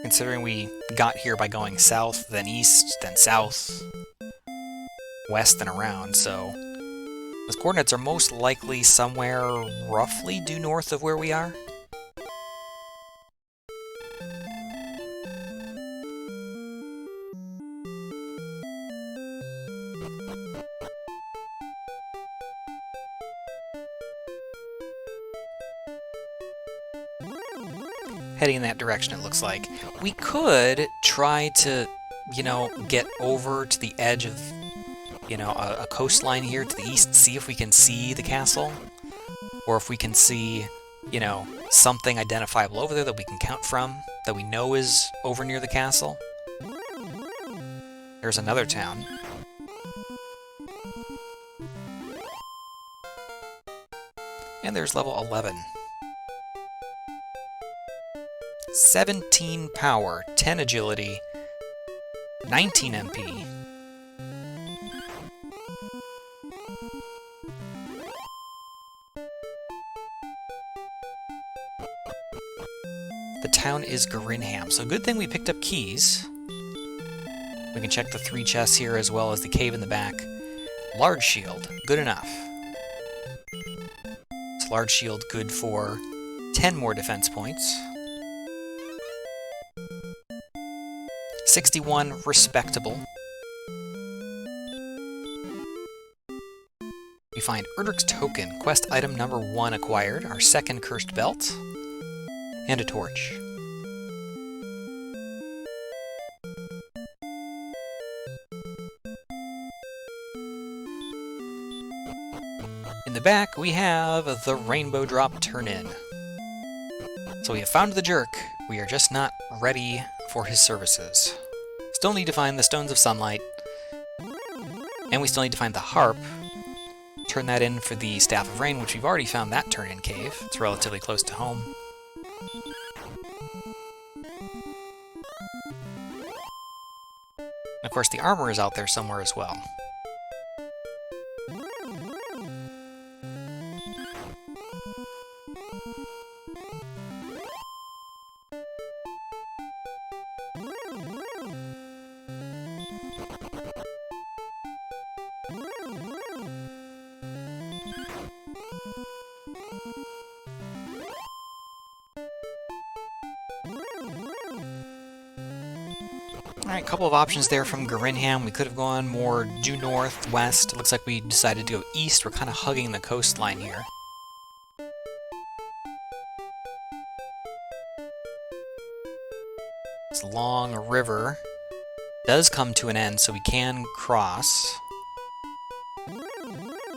Considering we got here by going south, then east, then south, west, and around, so those coordinates are most likely somewhere roughly due north of where we are. Heading in that direction, it looks like. We could try to, get over to the edge of, a coastline here to the east, see if we can see the castle, or if we can see, something identifiable over there that we can count from, that we know is over near the castle. There's another town. And there's level 11. 17 power, 10 agility, 19 MP. The town is Grinham, so good thing we picked up keys. We can check the 3 chests here as well as the cave in the back. Large shield, good enough. It's large shield good for 10 more defense points. 61, respectable. We find Erdrick's Token, quest item number 1 acquired, our second cursed belt. and a torch. In the back, we have the Rainbow Drop Turn-In. So we have found the jerk, we are just not ready for his services. Still need to find the Stones of Sunlight, and we still need to find the harp. Turn that in for the Staff of Rain, which we've already found that turn-in cave. It's relatively close to home. And of course, the armor is out there somewhere as well. Alright, a couple of options there from Garinham. We could have gone more due north, west. It looks like we decided to go east. We're kind of hugging the coastline here. This long river does come to an end, so we can cross.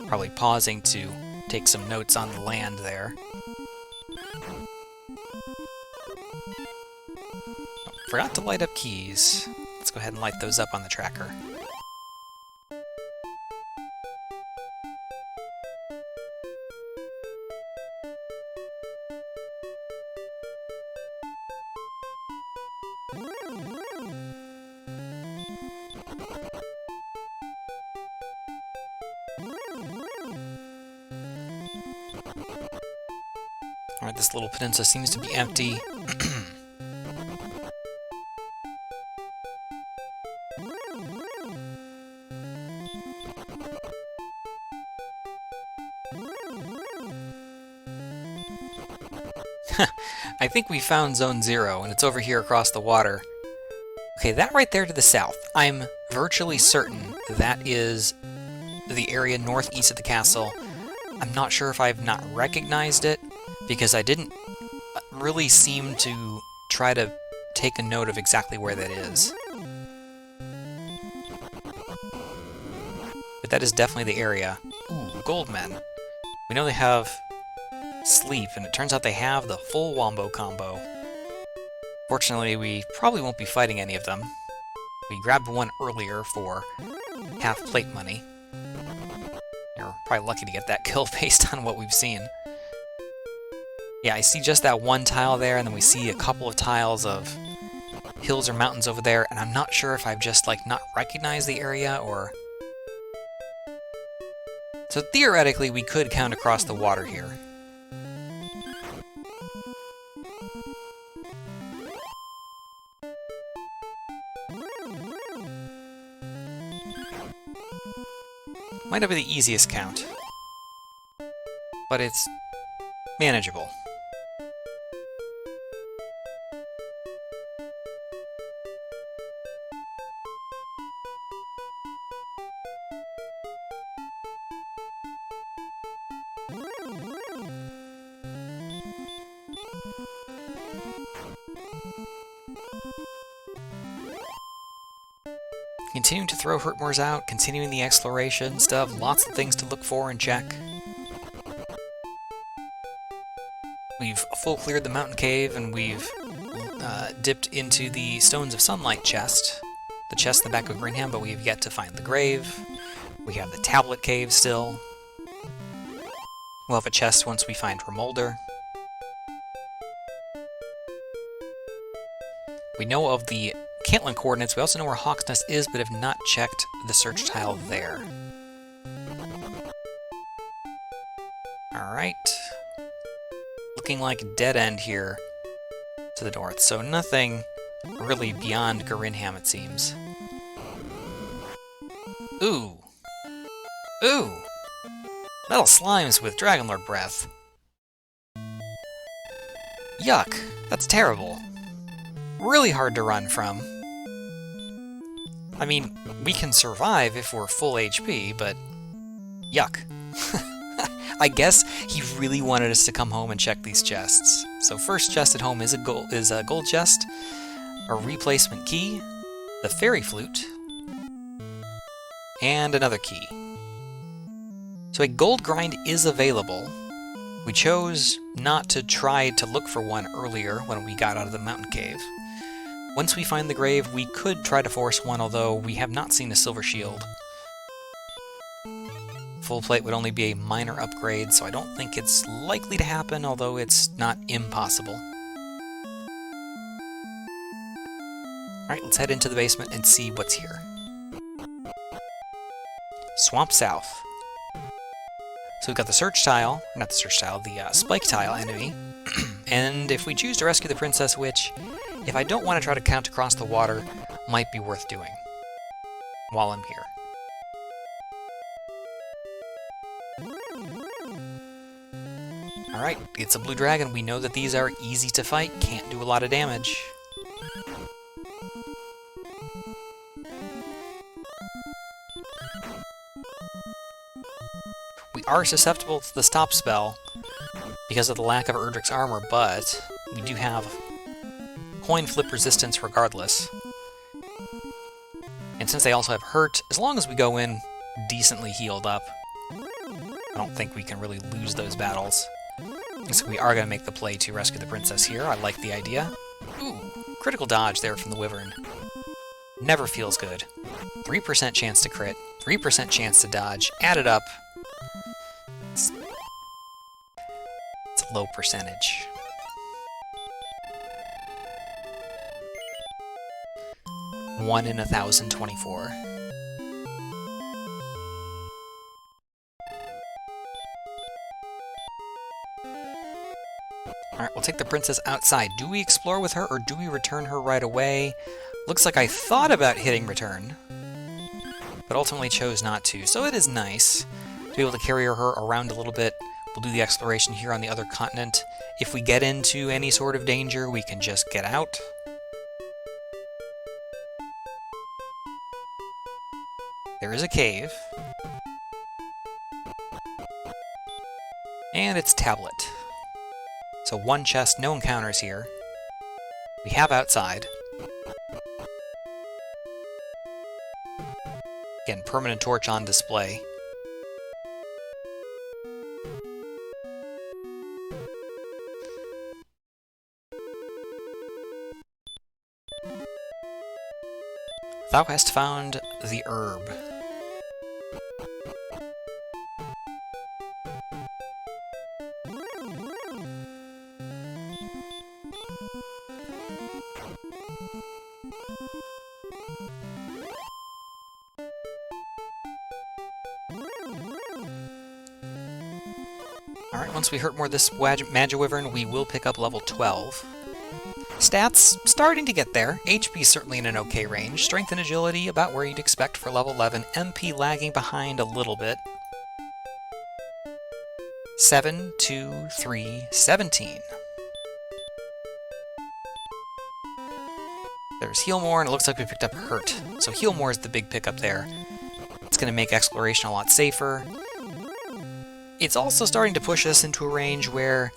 Probably pausing to take some notes on the land there. Forgot to light up keys. Let's go ahead and light those up on the tracker. Alright, this little peninsula seems to be empty. I think we found Zone 0, and it's over here across the water. Okay, that right there to the south. I'm virtually certain that is the area northeast of the castle. I'm not sure if I've not recognized it, because I didn't really seem to try to take a note of exactly where that is. But that is definitely the area. Ooh, Goldmen. We know they have sleep, and it turns out they have the full Wombo combo. Fortunately, we probably won't be fighting any of them. We grabbed one earlier for half plate money. You're probably lucky to get that kill based on what we've seen. Yeah, I see just that one tile there, and then we see a couple of tiles of hills or mountains over there, and I'm not sure if I've just, like, not recognized the area, or... So theoretically, we could count across the water here. Might not be the easiest count, but it's manageable. Continuing to throw Hurtmoors out, continuing the exploration, stuff, lots of things to look for and check. We've full cleared the mountain cave, and we've dipped into the Stones of Sunlight chest. The chest in the back of Greenham, but we've yet to find the grave. We have the tablet cave still. We'll have a chest once we find Remolder. We know of the Cantlin coordinates. We also know where Hawk's Nest is, but have not checked the search tile there. Alright. Looking like a dead end here to the north, so nothing really beyond Garinham, it seems. Ooh! Ooh! Metal slimes with Dragonlord breath. Yuck! That's terrible. Really hard to run from. I mean, we can survive if we're full HP, but yuck. I guess he really wanted us to come home and check these chests. So first chest at home is a gold chest, a replacement key, the fairy flute, and another key. So a gold grind is available. We chose not to try to look for one earlier when we got out of the mountain cave. Once we find the grave, we could try to force one, although we have not seen a silver shield. Full plate would only be a minor upgrade, so I don't think it's likely to happen, although it's not impossible. Alright, let's head into the basement and see what's here. Swamp South. So we've got the search tile, not the search tile, the spike tile enemy. And if we choose to rescue the princess, which, if I don't want to try to count across the water, might be worth doing while I'm here. Alright, it's a blue dragon. We know that these are easy to fight, can't do a lot of damage. We are susceptible to the stop spell because of the lack of Erdrick's armor, but we do have coin flip resistance regardless. And since they also have hurt, as long as we go in decently healed up, I don't think we can really lose those battles. So we are going to make the play to rescue the princess here. I like the idea. Ooh, critical dodge there from the wyvern. Never feels good. 3% chance to crit, 3% chance to dodge. Add it up. It's a low percentage. One in 1,024. Alright, we'll take the princess outside. Do we explore with her, or do we return her right away? Looks like I thought about hitting return, but ultimately chose not to. So it is nice to be able to carry her around a little bit. We'll do the exploration here on the other continent. If we get into any sort of danger, we can just get out. There is a cave. And it's tablet. So one chest, no encounters here. We have outside. Again, permanent torch on display. Thou hast found the herb. Alright, once we hurt more of this Magiwyvern, we will pick up level 12. Stats, starting to get there. HP certainly in an okay range. Strength and agility, about where you'd expect for level 11. MP lagging behind a little bit. 7, 2, 3, 17. There's Heal More, and it looks like we picked up Hurt. So Heal More is the big pickup there. It's going to make exploration a lot safer. It's also starting to push us into a range where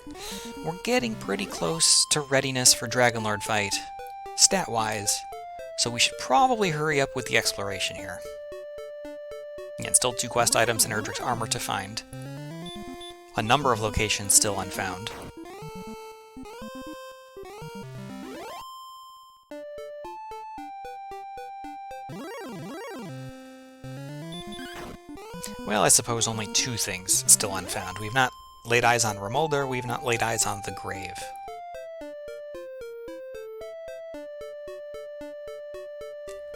we're getting pretty close to readiness for Dragon Lord fight, stat-wise, so we should probably hurry up with the exploration here. Again, still 2 quest items and Erdrick's armor to find. A number of locations still unfound. Well, I suppose only 2 things still unfound. We've not laid eyes on Remolder, we've not laid eyes on the grave.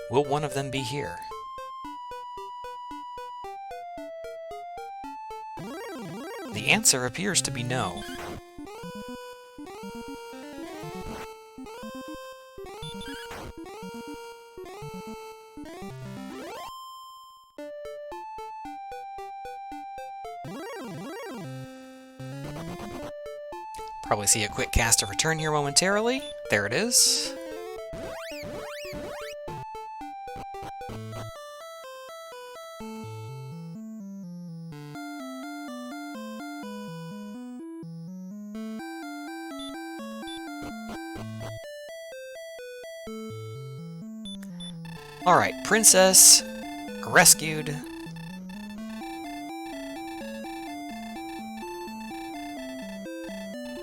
Will one of them be here? The answer appears to be no. Probably see a quick cast of return here momentarily. There it is. Alright, Princess rescued.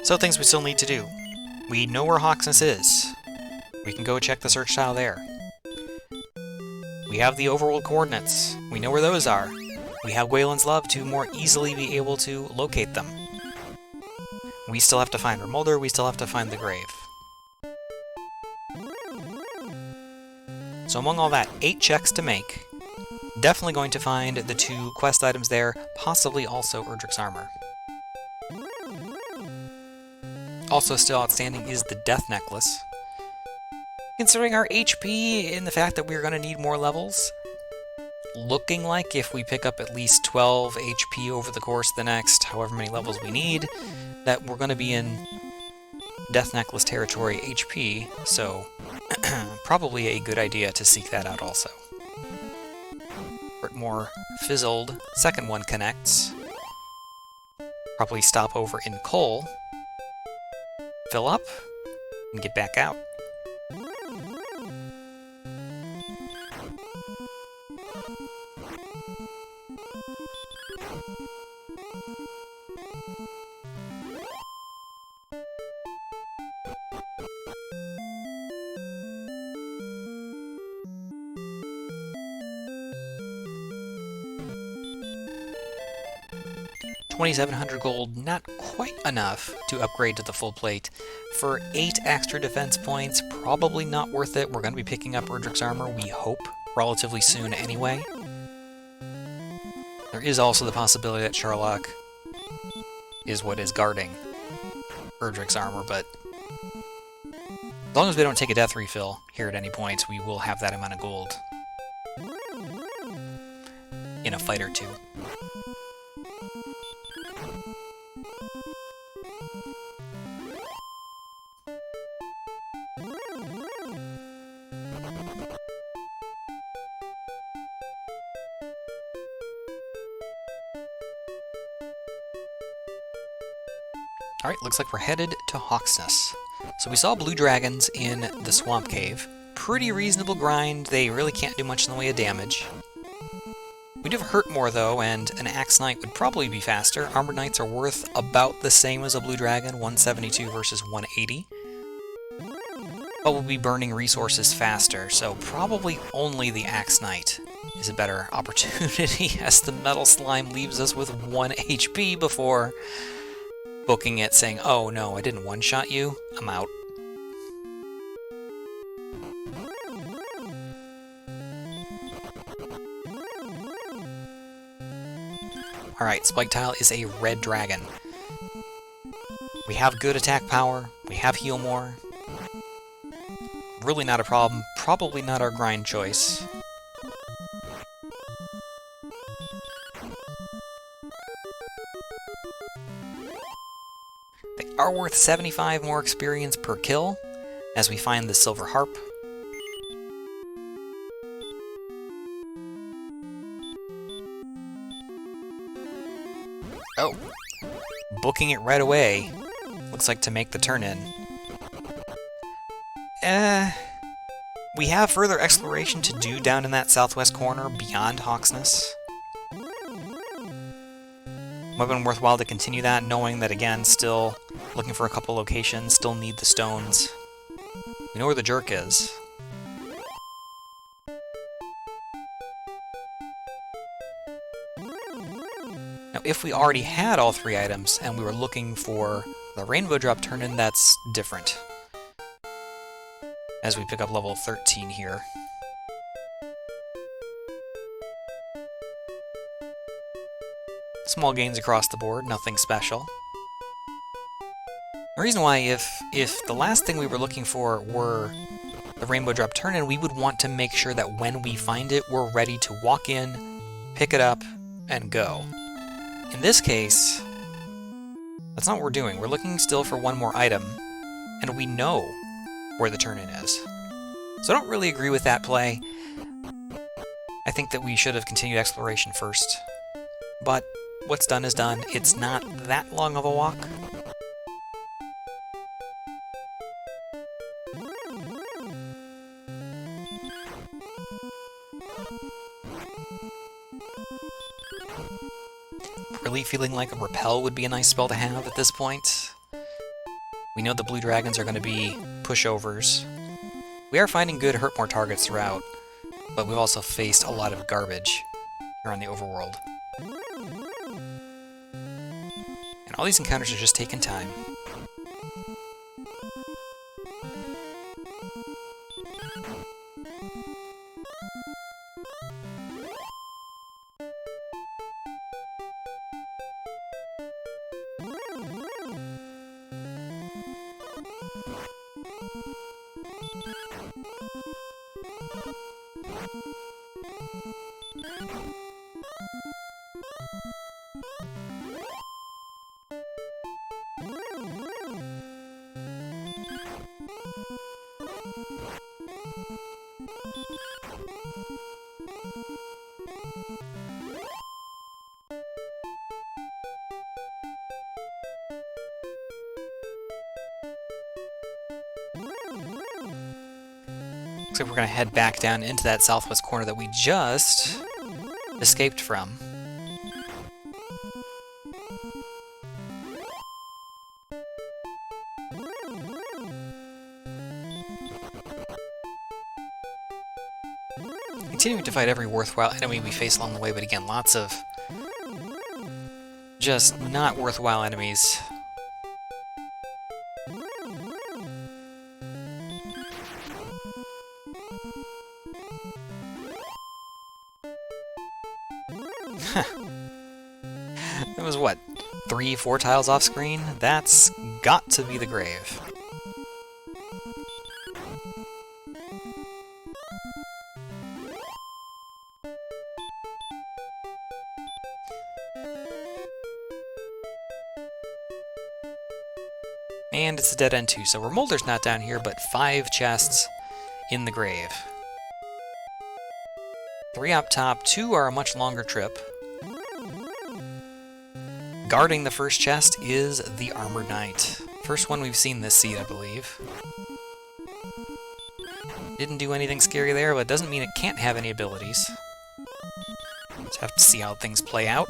So things we still need to do. We know where Hawksness is. We can go check the search tile there. We have the overworld coordinates. We know where those are. We have Gwaelin's Love to more easily be able to locate them. We still have to find Remolder, we still have to find the grave. So among all that, 8 checks to make. Definitely going to find the 2 quest items there, possibly also Erdrick's Armor. Also still outstanding is the Death Necklace. Considering our HP and the fact that we're going to need more levels, looking like if we pick up at least 12 HP over the course of the next however many levels we need, that we're going to be in Death Necklace territory HP, so probably a good idea to seek that out also. More fizzled, second one connects. Probably stop over in coal, fill up, and get back out. $2,700 gold, not quite enough to upgrade to the full plate. For 8 extra defense points, probably not worth it. We're going to be picking up Erdrick's Armor, we hope, relatively soon anyway. There is also the possibility that Sherlock is what is guarding Erdrick's Armor, but as long as we don't take a death refill here at any point, we will have that amount of gold in a fight or two. Alright, looks like we're headed to Hawksness. So we saw blue dragons in the Swamp Cave. Pretty reasonable grind, they really can't do much in the way of damage. We do have Hurt more though, and an Axe Knight would probably be faster. Armored Knights are worth about the same as a blue dragon, 172 versus 180. But we'll be burning resources faster, so probably only the Axe Knight is a better opportunity as the Metal Slime leaves us with 1 HP before booking it, saying, oh no, I didn't one-shot you, I'm out. Alright, Spike Tile is a red dragon. We have good attack power, we have heal more. Really not a problem, probably not our grind choice. They are worth 75 more experience per kill, as we find the Silver Harp. Oh! Booking it right away. Looks like to make the turn-in. We have further exploration to do down in that southwest corner beyond Hawksness. Might have been worthwhile to continue that, knowing that, again, still looking for a couple locations, still need the stones. We know where the jerk is. Now, if we already had all 3 items and we were looking for the Rainbow Drop turn-in, that's different. As we pick up level 13 here. Small gains across the board, nothing special. The reason why, if the last thing we were looking for were the Rainbow Drop turn-in, we would want to make sure that when we find it, we're ready to walk in, pick it up, and go. In this case, that's not what we're doing. We're looking still for one more item, and we know where the turn-in is. So I don't really agree with that play. I think that we should have continued exploration first. But what's done is done. It's not that long of a walk. Really feeling like a repel would be a nice spell to have at this point. We know the blue dragons are going to be pushovers. We are finding good hurt more targets throughout, but we've also faced a lot of garbage here on the overworld. And all these encounters are just taking time. Looks like we're going to head back down into that southwest corner that we just escaped from. Continuing to fight every worthwhile enemy we face along the way, but again, lots of just not worthwhile enemies. That was what, 3-4 tiles off screen? That's got to be the grave. And it's a dead end too, so Remolder's not down here, but 5 chests in the grave. 3 up top, 2 are a much longer trip. Guarding the first chest is the Armored Knight. First one we've seen this seed, I believe. Didn't do anything scary there, but it doesn't mean it can't have any abilities. Just have to see how things play out.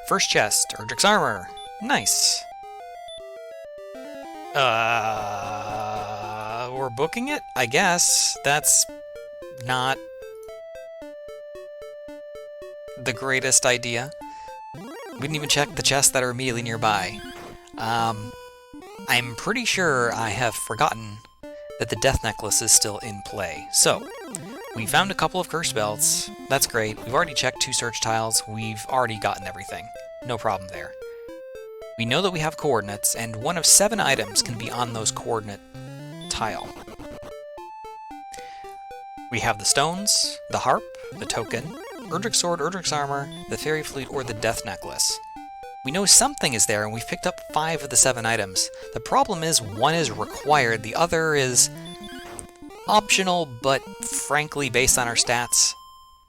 First chest, Erdrick's Armor. Nice. We're booking it? I guess. That's not the greatest idea. We didn't even check the chests that are immediately nearby. I'm pretty sure I have forgotten that the Death Necklace is still in play. So, we found a couple of Curse Belts. That's great. We've already checked 2 search tiles. We've already gotten everything. No problem there. We know that we have coordinates, and 1 of 7 items can be on those coordinate tile. We have the stones, the harp, the token, Erdrick's Sword, Erdrick's Armor, the Fairy Flute, or the Death Necklace. We know something is there, and we've picked up 5 of the 7 items. The problem is 1 is required, the other is optional, but frankly, based on our stats,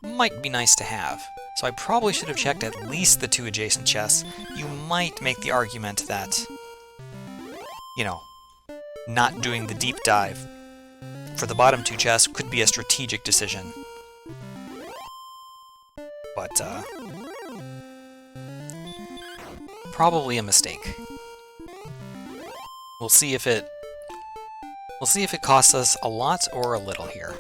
might be nice to have. So I probably should have checked at least the 2 adjacent chests. You might make the argument that, you know, not doing the deep dive for the bottom 2 chests could be a strategic decision. But, probably a mistake. We'll see if it costs us a lot or a little here.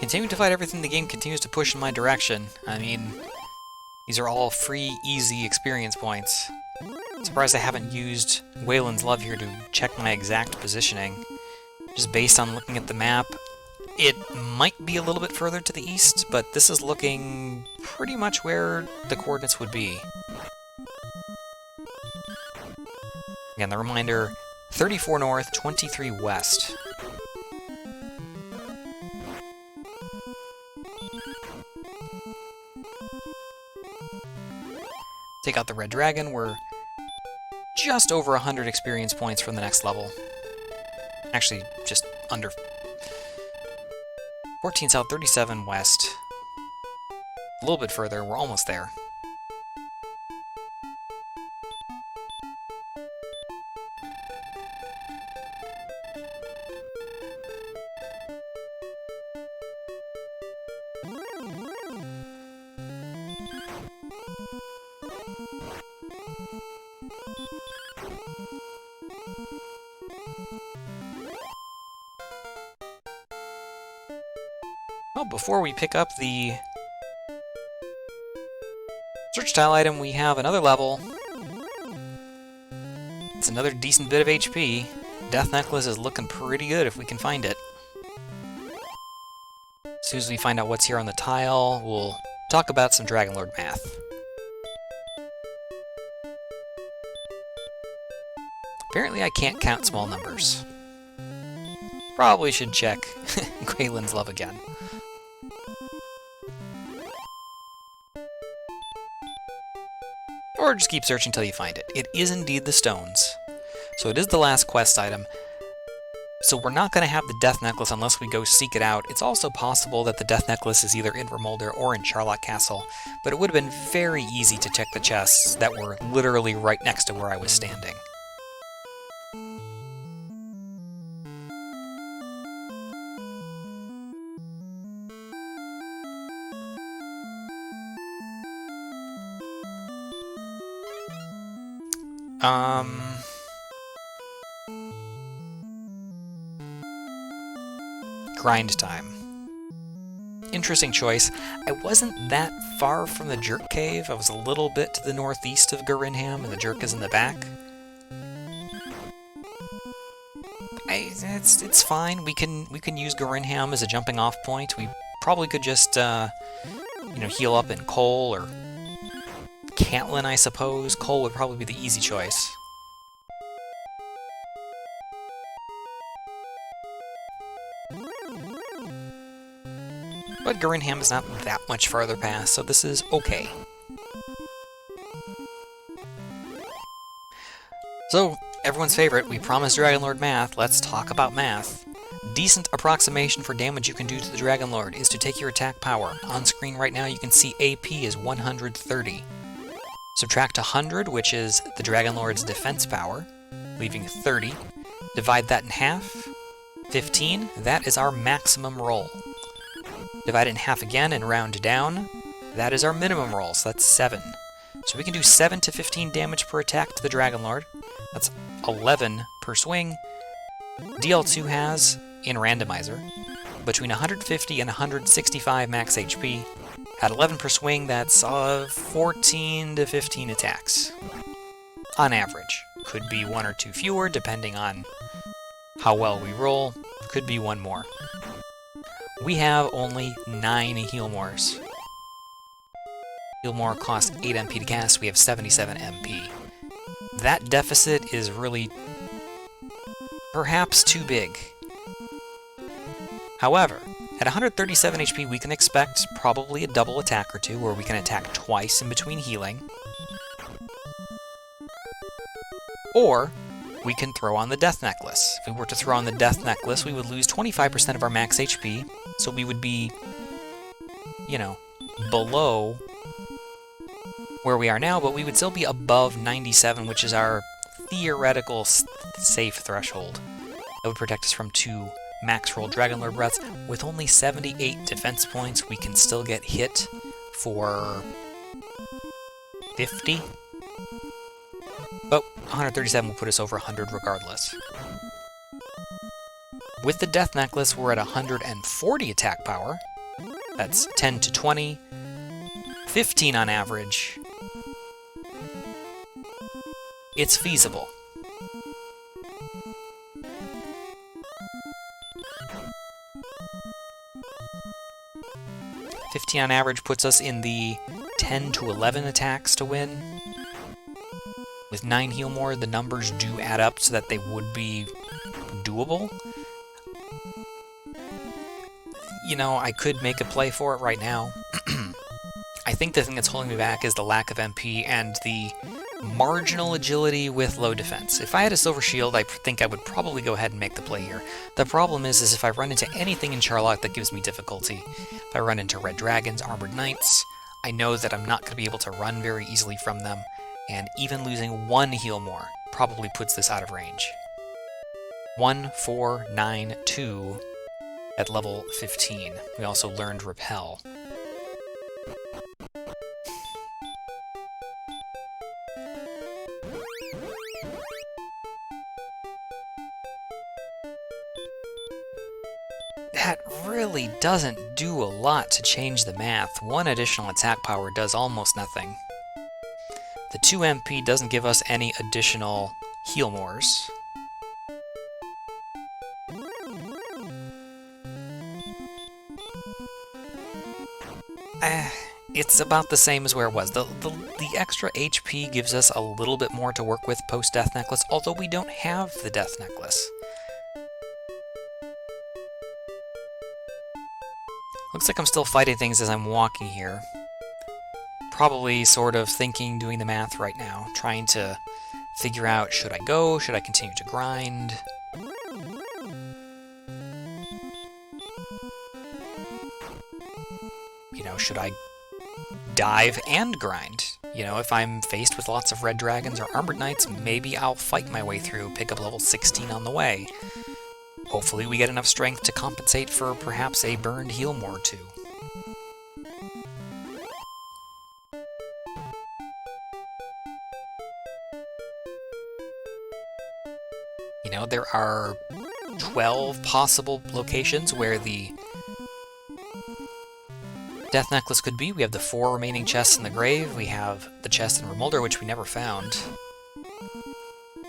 continuing to fight everything the game continues to push in my direction. I mean, these are all free, easy experience points. Surprised I haven't used Waylon's Love here to check my exact positioning. Just based on looking at the map, it might be a little bit further to the east, but this is looking pretty much where the coordinates would be. Again, the reminder, 34 north, 23 west. Take out the red dragon, we're just over 100 experience points from the next level. Actually, just under. 14 south, 37 west. A little bit further, we're almost there. Well, before we pick up the search tile item, we have another level. It's another decent bit of HP. Death Necklace is looking pretty good if we can find it. As soon as we find out what's here on the tile, we'll talk about some Dragon Lord math. Apparently I can't count small numbers. Probably should check Waylon's Love again. Or just keep searching till you find it. It is indeed the stones. So it is the last quest item. So we're not going to have the Death Necklace unless we go seek it out. It's also possible that the Death Necklace is either in Vermolder or in Charlotte Castle, but it would have been very easy to check the chests that were literally right next to where I was standing. Grind time. Interesting choice. I wasn't that far from the Jerk Cave. I was a little bit to the northeast of Garinham, and the Jerk is in the back. It's fine. We can use Garinham as a jumping off point. We probably could just heal up in Cole or Cantlin, I suppose. Cole would probably be the easy choice. But Garinham is not that much farther past, so this is okay. So, everyone's favorite, we promised Dragon Lord math, let's talk about math. Decent approximation for damage you can do to the Dragon Lord is to take your attack power. On screen right now you can see AP is 130. Subtract 100, which is the Dragon Lord's defense power, leaving 30. Divide that in half, 15. That is our maximum roll. Divide it in half again and round down. That is our minimum roll, so that's 7. So we can do 7 to 15 damage per attack to the Dragon Lord. That's 11 per swing. DL2 has, in Randomizer, between 150 and 165 max HP. At 11 per swing, that's 14 to 15 attacks. On average. Could be 1 or 2 fewer, depending on how well we roll. Could be 1 more. We have only 9 Healmores. Healmore costs 8 MP to cast, we have 77 MP. That deficit is really perhaps too big. However, at 137 HP we can expect probably a double attack or two, where we can attack twice in between healing. Or we can throw on the Death Necklace. If we were to throw on the Death Necklace, we would lose 25% of our max HP, so we would be, below where we are now, but we would still be above 97, which is our theoretical safe threshold. That would protect us from 2 max roll Dragon Lord breaths. With only 78 defense points, we can still get hit for 50. But 137 will put us over 100 regardless. With the Death Necklace, we're at 140 attack power, That's 10 to 20, 15 on average. It's feasible. $15 on average puts us in the 10 to 11 attacks to win. With 9 heal more, the numbers do add up so that they would be doable. You know, I could make a play for it right now. I think the thing that's holding me back is the lack of MP and the marginal agility with low defense. If I had a silver shield, I think I would probably go ahead and make the play here. The problem is if I run into anything in Charlock that gives me difficulty, if I run into red dragons, armored knights, I know that I'm not going to be able to run very easily from them, and even losing 1 heal more probably puts this out of range. 1, 4, 9, 2 at level 15. We also learned Repel. That really doesn't do a lot to change the math. 1 additional attack power does almost nothing. The 2 MP doesn't give us any additional heal mores. It's about the same as where it was. The extra HP gives us a little bit more to work with post-Death Necklace, although we don't have the Death Necklace. Looks like I'm still fighting things as I'm walking here. Probably sort of thinking, doing the math right now, trying to figure out, should I go, should I continue to grind? You know, should I dive and grind? You know, if I'm faced with lots of red dragons or armored knights, maybe I'll fight my way through, pick up level 16 on the way. Hopefully we get enough strength to compensate for perhaps a burned heal more or two. You know, there are 12 possible locations where the Death Necklace could be. We have the 4 remaining chests in the grave, we have the chest in Remulder, which we never found.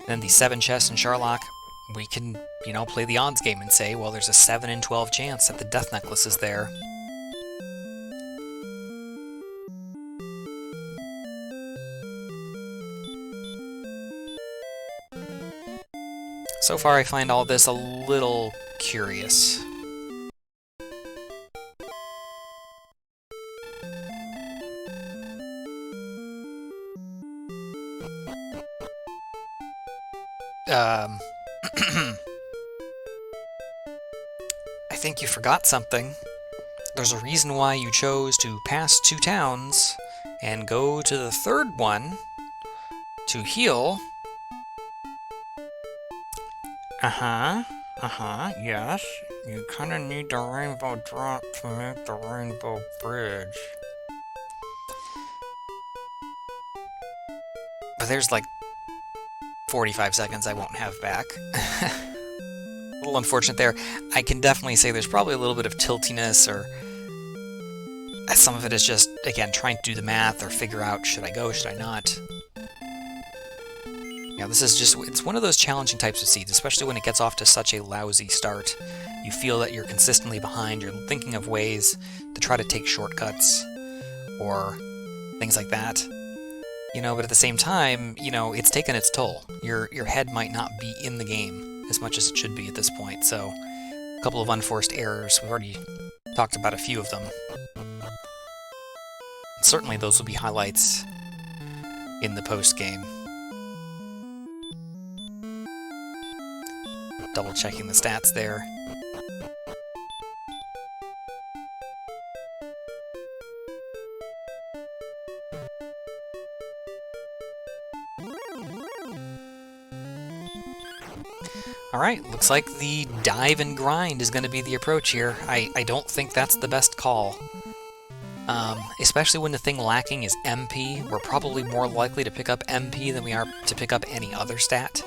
Then the 7 chests in Charlock. We can, you know, play the odds game and say, well, there's a 7 in 12 chance that the Death Necklace is there. So far, I find all this a little curious. I think you forgot something. There's a reason why you chose to pass 2 towns and go to the 3rd one to heal. Yes. You kinda need the rainbow drop to make the rainbow bridge. But there's like 45 seconds I won't have back. A little unfortunate there. I can definitely say there's probably a little bit of tiltiness, or some of it is just, again, trying to do the math or figure out, should I go, should I not? Yeah, this is just, it's one of those challenging types of seeds, especially when it gets off to such a lousy start. You feel that you're consistently behind, you're thinking of ways to try to take shortcuts, or things like that. You know, but at the same time, you know, it's taken its toll. Your head might not be in the game as much as it should be at this point, so a couple of unforced errors. We've already talked about a few of them. Certainly those will be highlights in the post-game. Double-checking the stats there. Alright, looks like the dive and grind is going to be the approach here. I don't think that's the best call. Especially when the thing lacking is MP. We're probably more likely to pick up MP than we are to pick up any other stat.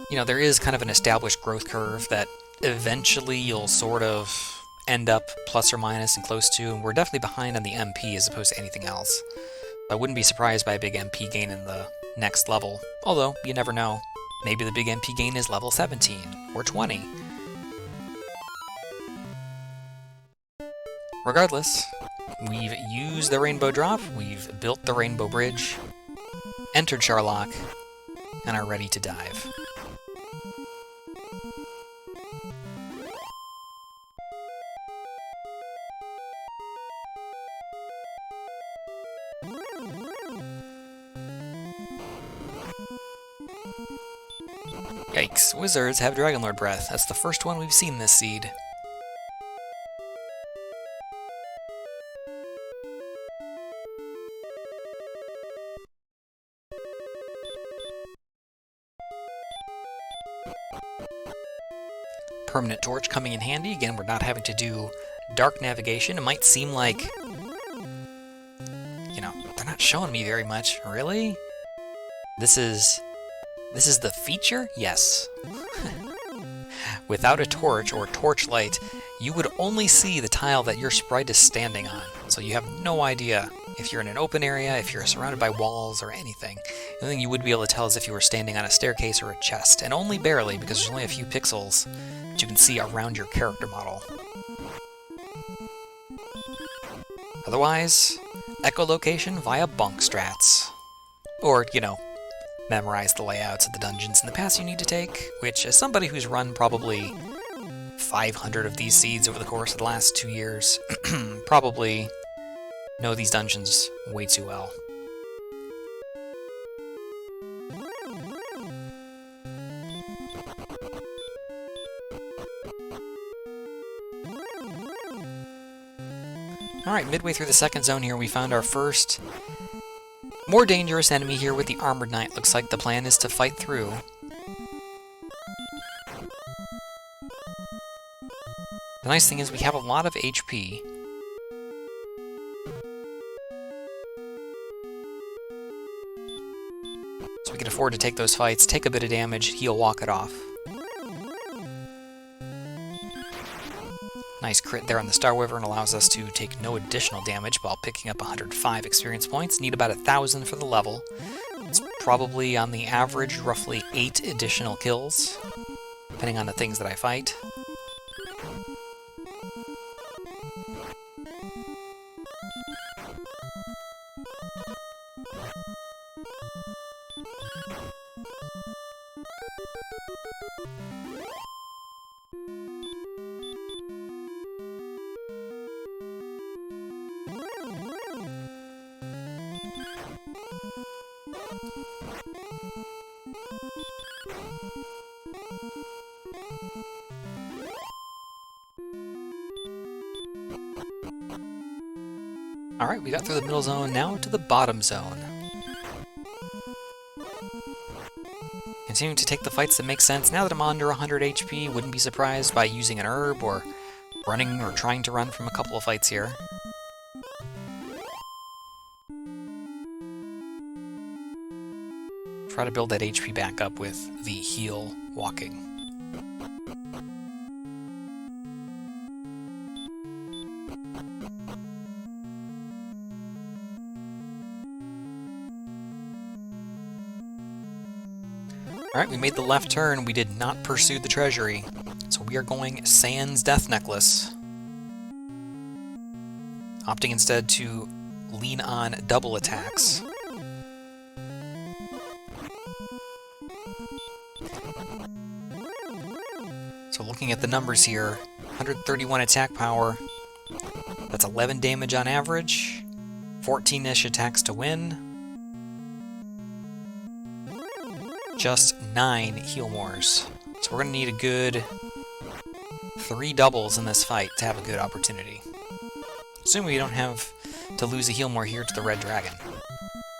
You know, there is kind of an established growth curve that eventually you'll sort of end up plus or minus and close to, and we're definitely behind on the MP as opposed to anything else. I wouldn't be surprised by a big MP gain in the next level, although you never know. Maybe the big MP gain is level 17 or 20. Regardless, we've used the Rainbow Drop, we've built the Rainbow Bridge, entered Charlock, and are ready to dive. Yikes, wizards have Dragonlord Breath. That's the first one we've seen this seed. Permanent Torch coming in handy. Again, we're not having to do dark navigation. It might seem like, you know, they're not showing me very much. Really? This is the feature? Yes. Without a torch or torchlight, you would only see the tile that your sprite is standing on. So you have no idea if you're in an open area, if you're surrounded by walls or anything. The only thing you would be able to tell is if you were standing on a staircase or a chest, and only barely because there's only a few pixels that you can see around your character model. Otherwise, echolocation via bunk strats. Or, you know, memorize the layouts of the dungeons and the paths you need to take, which, as somebody who's run probably 500 of these seeds over the course of the last 2 years, probably know these dungeons way too well. Alright, midway through the second zone here, we found our first more dangerous enemy here with the Armored Knight. Looks like the plan is to fight through. The nice thing is we have a lot of HP. So we can afford to take those fights, take a bit of damage, heal, walk it off. Nice crit there on the Star Wyvern allows us to take no additional damage while picking up 105 experience points. Need about 1,000 for the level. It's probably on the average roughly 8 additional kills, depending on the things that I fight. Alright, we got through the middle zone, now to the bottom zone. Continuing to take the fights that make sense. Now that I'm under 100 HP, wouldn't be surprised by using an herb or running or trying to run from a couple of fights here. Try to build that HP back up with the heal walking. Alright, we made the left turn. We did not pursue the treasury. So we are going Sans Death Necklace. Opting instead to lean on double attacks. So looking at the numbers here, 131 attack power. That's 11 damage on average. 14-ish attacks to win. Just 9 heal mores. So we're going to need a good 3 doubles in this fight to have a good opportunity. Assuming we don't have to lose a heal more here to the Red Dragon.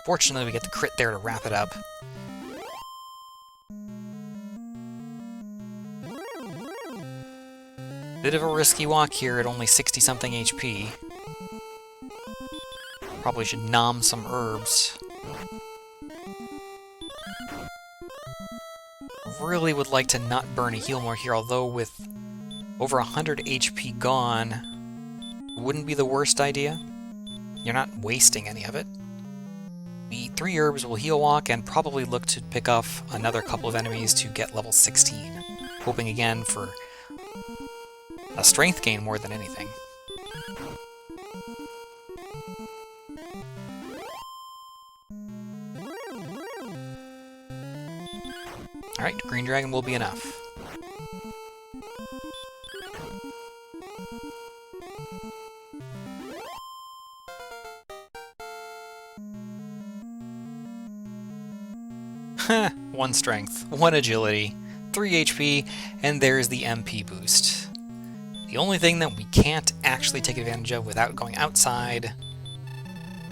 Fortunately, we get the crit there to wrap it up. Bit of a risky walk here at only 60-something HP. Probably should nom some herbs. Really would like to not burn a heal more here, although with Over 100 HP gone wouldn't be the worst idea. You're not wasting any of it. We eat 3 herbs, we'll heal walk, and probably look to pick off another couple of enemies to get level 16. Hoping again for a strength gain more than anything. Alright, Green Dragon will be enough. One strength, 1 agility, 3 HP, and there's the MP boost. The only thing that we can't actually take advantage of without going outside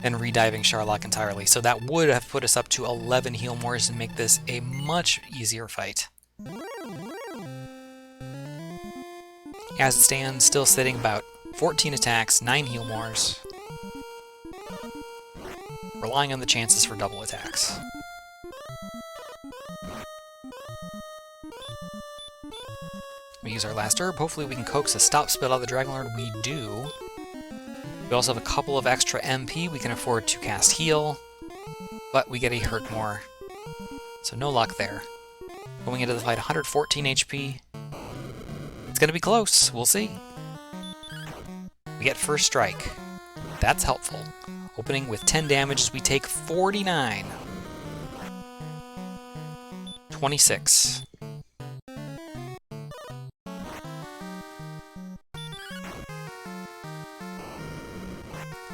and rediving Sharlock entirely, so that would have put us up to 11 heal mores and make this a much easier fight. As it stands, still sitting about 14 attacks, 9 heal mores, relying on the chances for double attacks. We use our last herb, hopefully we can coax a stop spell out of the Dragon Lord. We do. We also have a couple of extra MP we can afford to cast heal, but we get a hurt more, so no luck there. Going into the fight, 114 HP. It's going to be close, we'll see. We get first strike. That's helpful. Opening with 10 damage as we take 49. 26.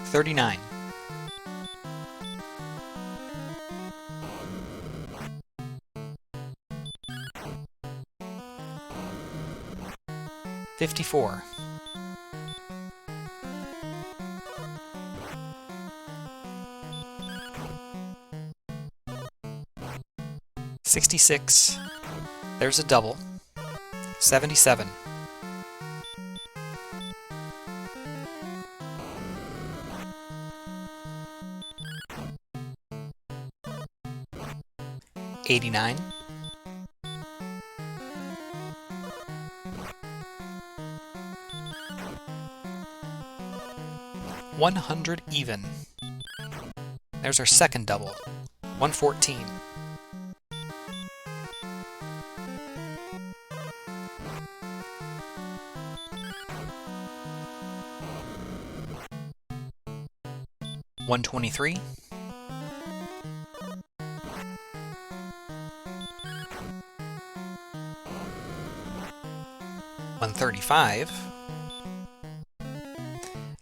39. 54. 66. There's a double. 77. 89. 100 even. There's our second double. 114. 123. 135.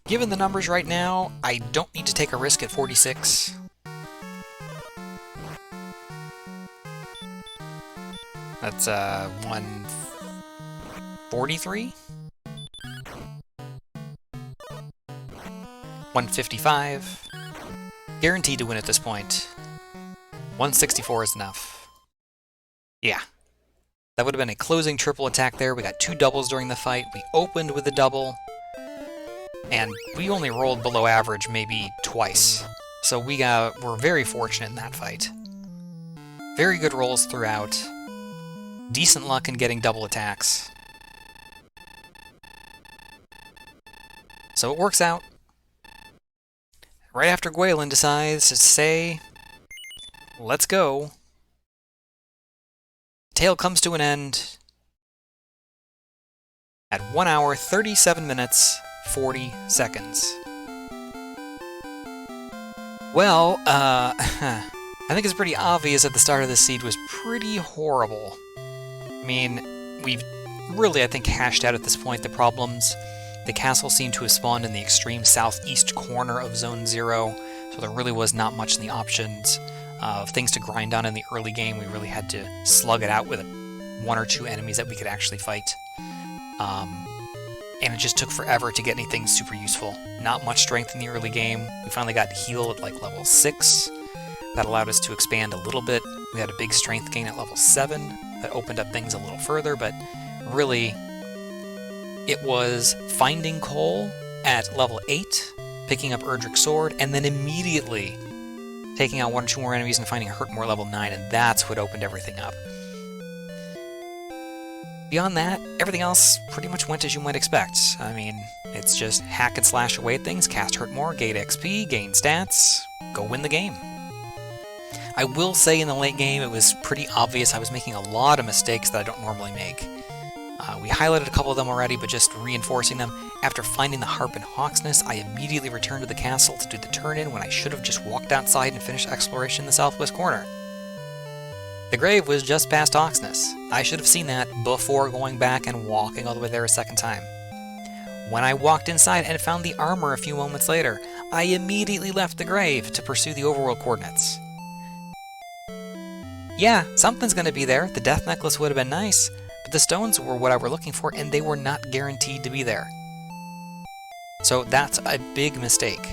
Given the numbers right now, I don't need to take a risk at 46. That's 143. 155. Guaranteed to win at this point. 164 is enough. Yeah. That would have been a closing triple attack there. We got 2 doubles during the fight. We opened with a double. And we only rolled below average maybe twice. So we're very fortunate in that fight. Very good rolls throughout. Decent luck in getting double attacks. So it works out. Right after Gwaelin decides to say, let's go. Tale comes to an end at 1 hour, 37 minutes, 40 seconds. Well, I think it's pretty obvious that the start of this siege was pretty horrible. I mean, we've really, I think, hashed out at this point the problems. The castle seemed to have spawned in the extreme southeast corner of Zone 0, so there really was not much in the options of things to grind on in the early game. We really had to slug it out with 1 or 2 enemies that we could actually fight. And it just took forever to get anything super useful. Not much strength in the early game. We finally got heal at like level 6. That allowed us to expand a little bit. We had a big strength gain at level 7. That opened up things a little further, but really it was finding coal at level 8, picking up Erdrick's sword, and then immediately taking out 1 or 2 more enemies and finding Hurtmore level 9, and that's what opened everything up. Beyond that, everything else pretty much went as you might expect. I mean, it's just hack and slash away at things, cast hurt more, gain XP, gain stats, go win the game. I will say in the late game it was pretty obvious I was making a lot of mistakes that I don't normally make. We highlighted a couple of them already, but just reinforcing them. After finding the Harp in Hawksness, I immediately returned to the castle to do the turn-in when I should have just walked outside and finished exploration in the southwest corner. The grave was just past Hawksness. I should have seen that before going back and walking all the way there a second time. When I walked inside and found the armor a few moments later, I immediately left the grave to pursue the overworld coordinates. Yeah, something's going to be there. The death necklace would have been nice, but the stones were what I were looking for, and they were not guaranteed to be there. So that's a big mistake.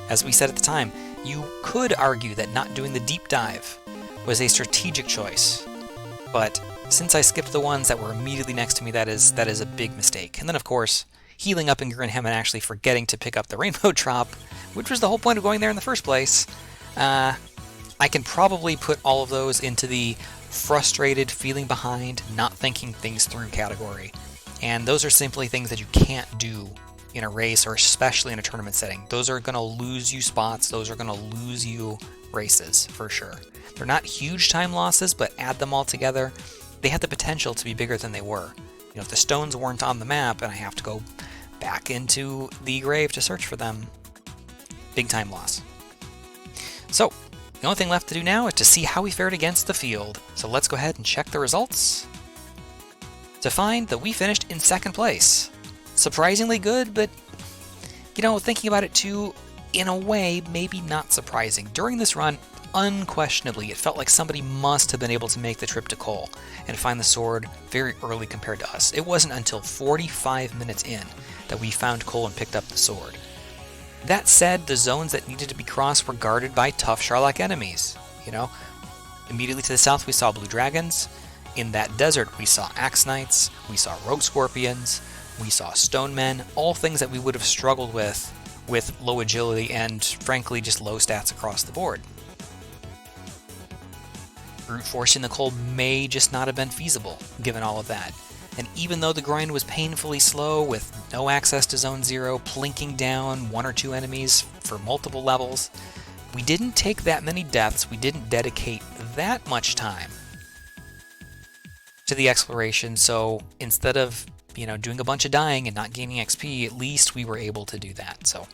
As we said at the time, you could argue that not doing the deep dive was a strategic choice, but since I skipped the ones that were immediately next to me, that is a big mistake. And then, of course, healing up in Grinham and actually forgetting to pick up the Rainbow Drop, which was the whole point of going there in the first place. I can probably put all of those into the frustrated, feeling behind, not thinking things through category. And those are simply things that you can't do in a race, or especially in a tournament setting. Those are going to lose you spots, those are going to lose you races, for sure. They're not huge time losses, but add them all together, they had the potential to be bigger than they were. You know, if the stones weren't on the map and I have to go back into the grave to search for them, big time loss. So, the only thing left to do now is to see how we fared against the field. So let's go ahead and check the results to find that we finished in second place. Surprisingly good, but, you know, thinking about it too, in a way, maybe not surprising. During this run, unquestionably, it felt like somebody must have been able to make the trip to Cole and find the sword very early compared to us. It wasn't until 45 minutes in that we found Cole and picked up the sword. That said, the zones that needed to be crossed were guarded by tough Sharlak enemies. You know, immediately to the south we saw blue dragons. In that desert we saw axe knights, we saw rogue scorpions, we saw stone men, all things that we would have struggled with low agility and, frankly, just low stats across the board. Brute forcing the cold may just not have been feasible, given all of that. And even though the grind was painfully slow, with no access to Zone 0, plinking down one or two enemies for multiple levels, we didn't take that many deaths, we didn't dedicate that much time to the exploration, so instead of, you know, doing a bunch of dying and not gaining XP, at least we were able to do that. So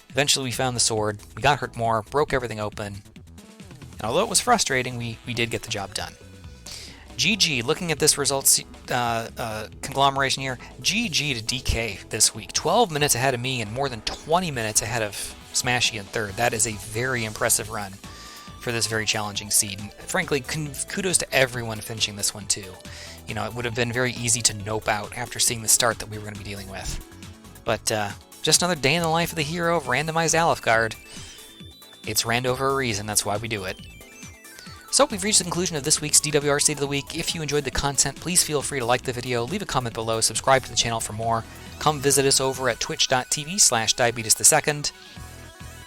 eventually we found the sword, we got hurt more, broke everything open, and although it was frustrating, we did get the job done. GG, looking at this results conglomeration here, GG to DK this week. 12 minutes ahead of me and more than 20 minutes ahead of Smashy in third. That is a very impressive run for this very challenging seed. And frankly, kudos to everyone finishing this one too. You know, it would have been very easy to nope out after seeing the start that we were going to be dealing with. But just another day in the life of the hero of randomized Alfgard. It's Rando for a reason, that's why we do it. So we've reached the conclusion of this week's DWR State of the Week. If you enjoyed the content, please feel free to like the video, leave a comment below, subscribe to the channel for more. Come visit us over at twitch.tv/diabetesthe2nd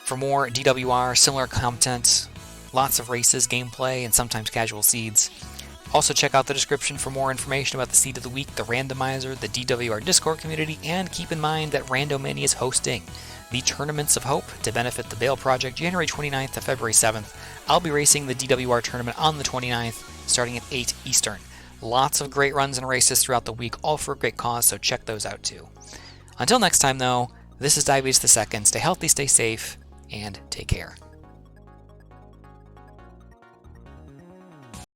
for more DWR, similar content, lots of races, gameplay, and sometimes casual seeds. Also check out the description for more information about the Seed of the Week, the Randomizer, the DWR Discord community, and keep in mind that Randomania is hosting the Tournaments of Hope to benefit the Bale Project, January 29th to February 7th. I'll be racing the DWR tournament on the 29th, starting at 8 Eastern. Lots of great runs and races throughout the week, all for a great cause, so check those out too. Until next time though, this is Diabetes the Second. Stay healthy, stay safe, and take care.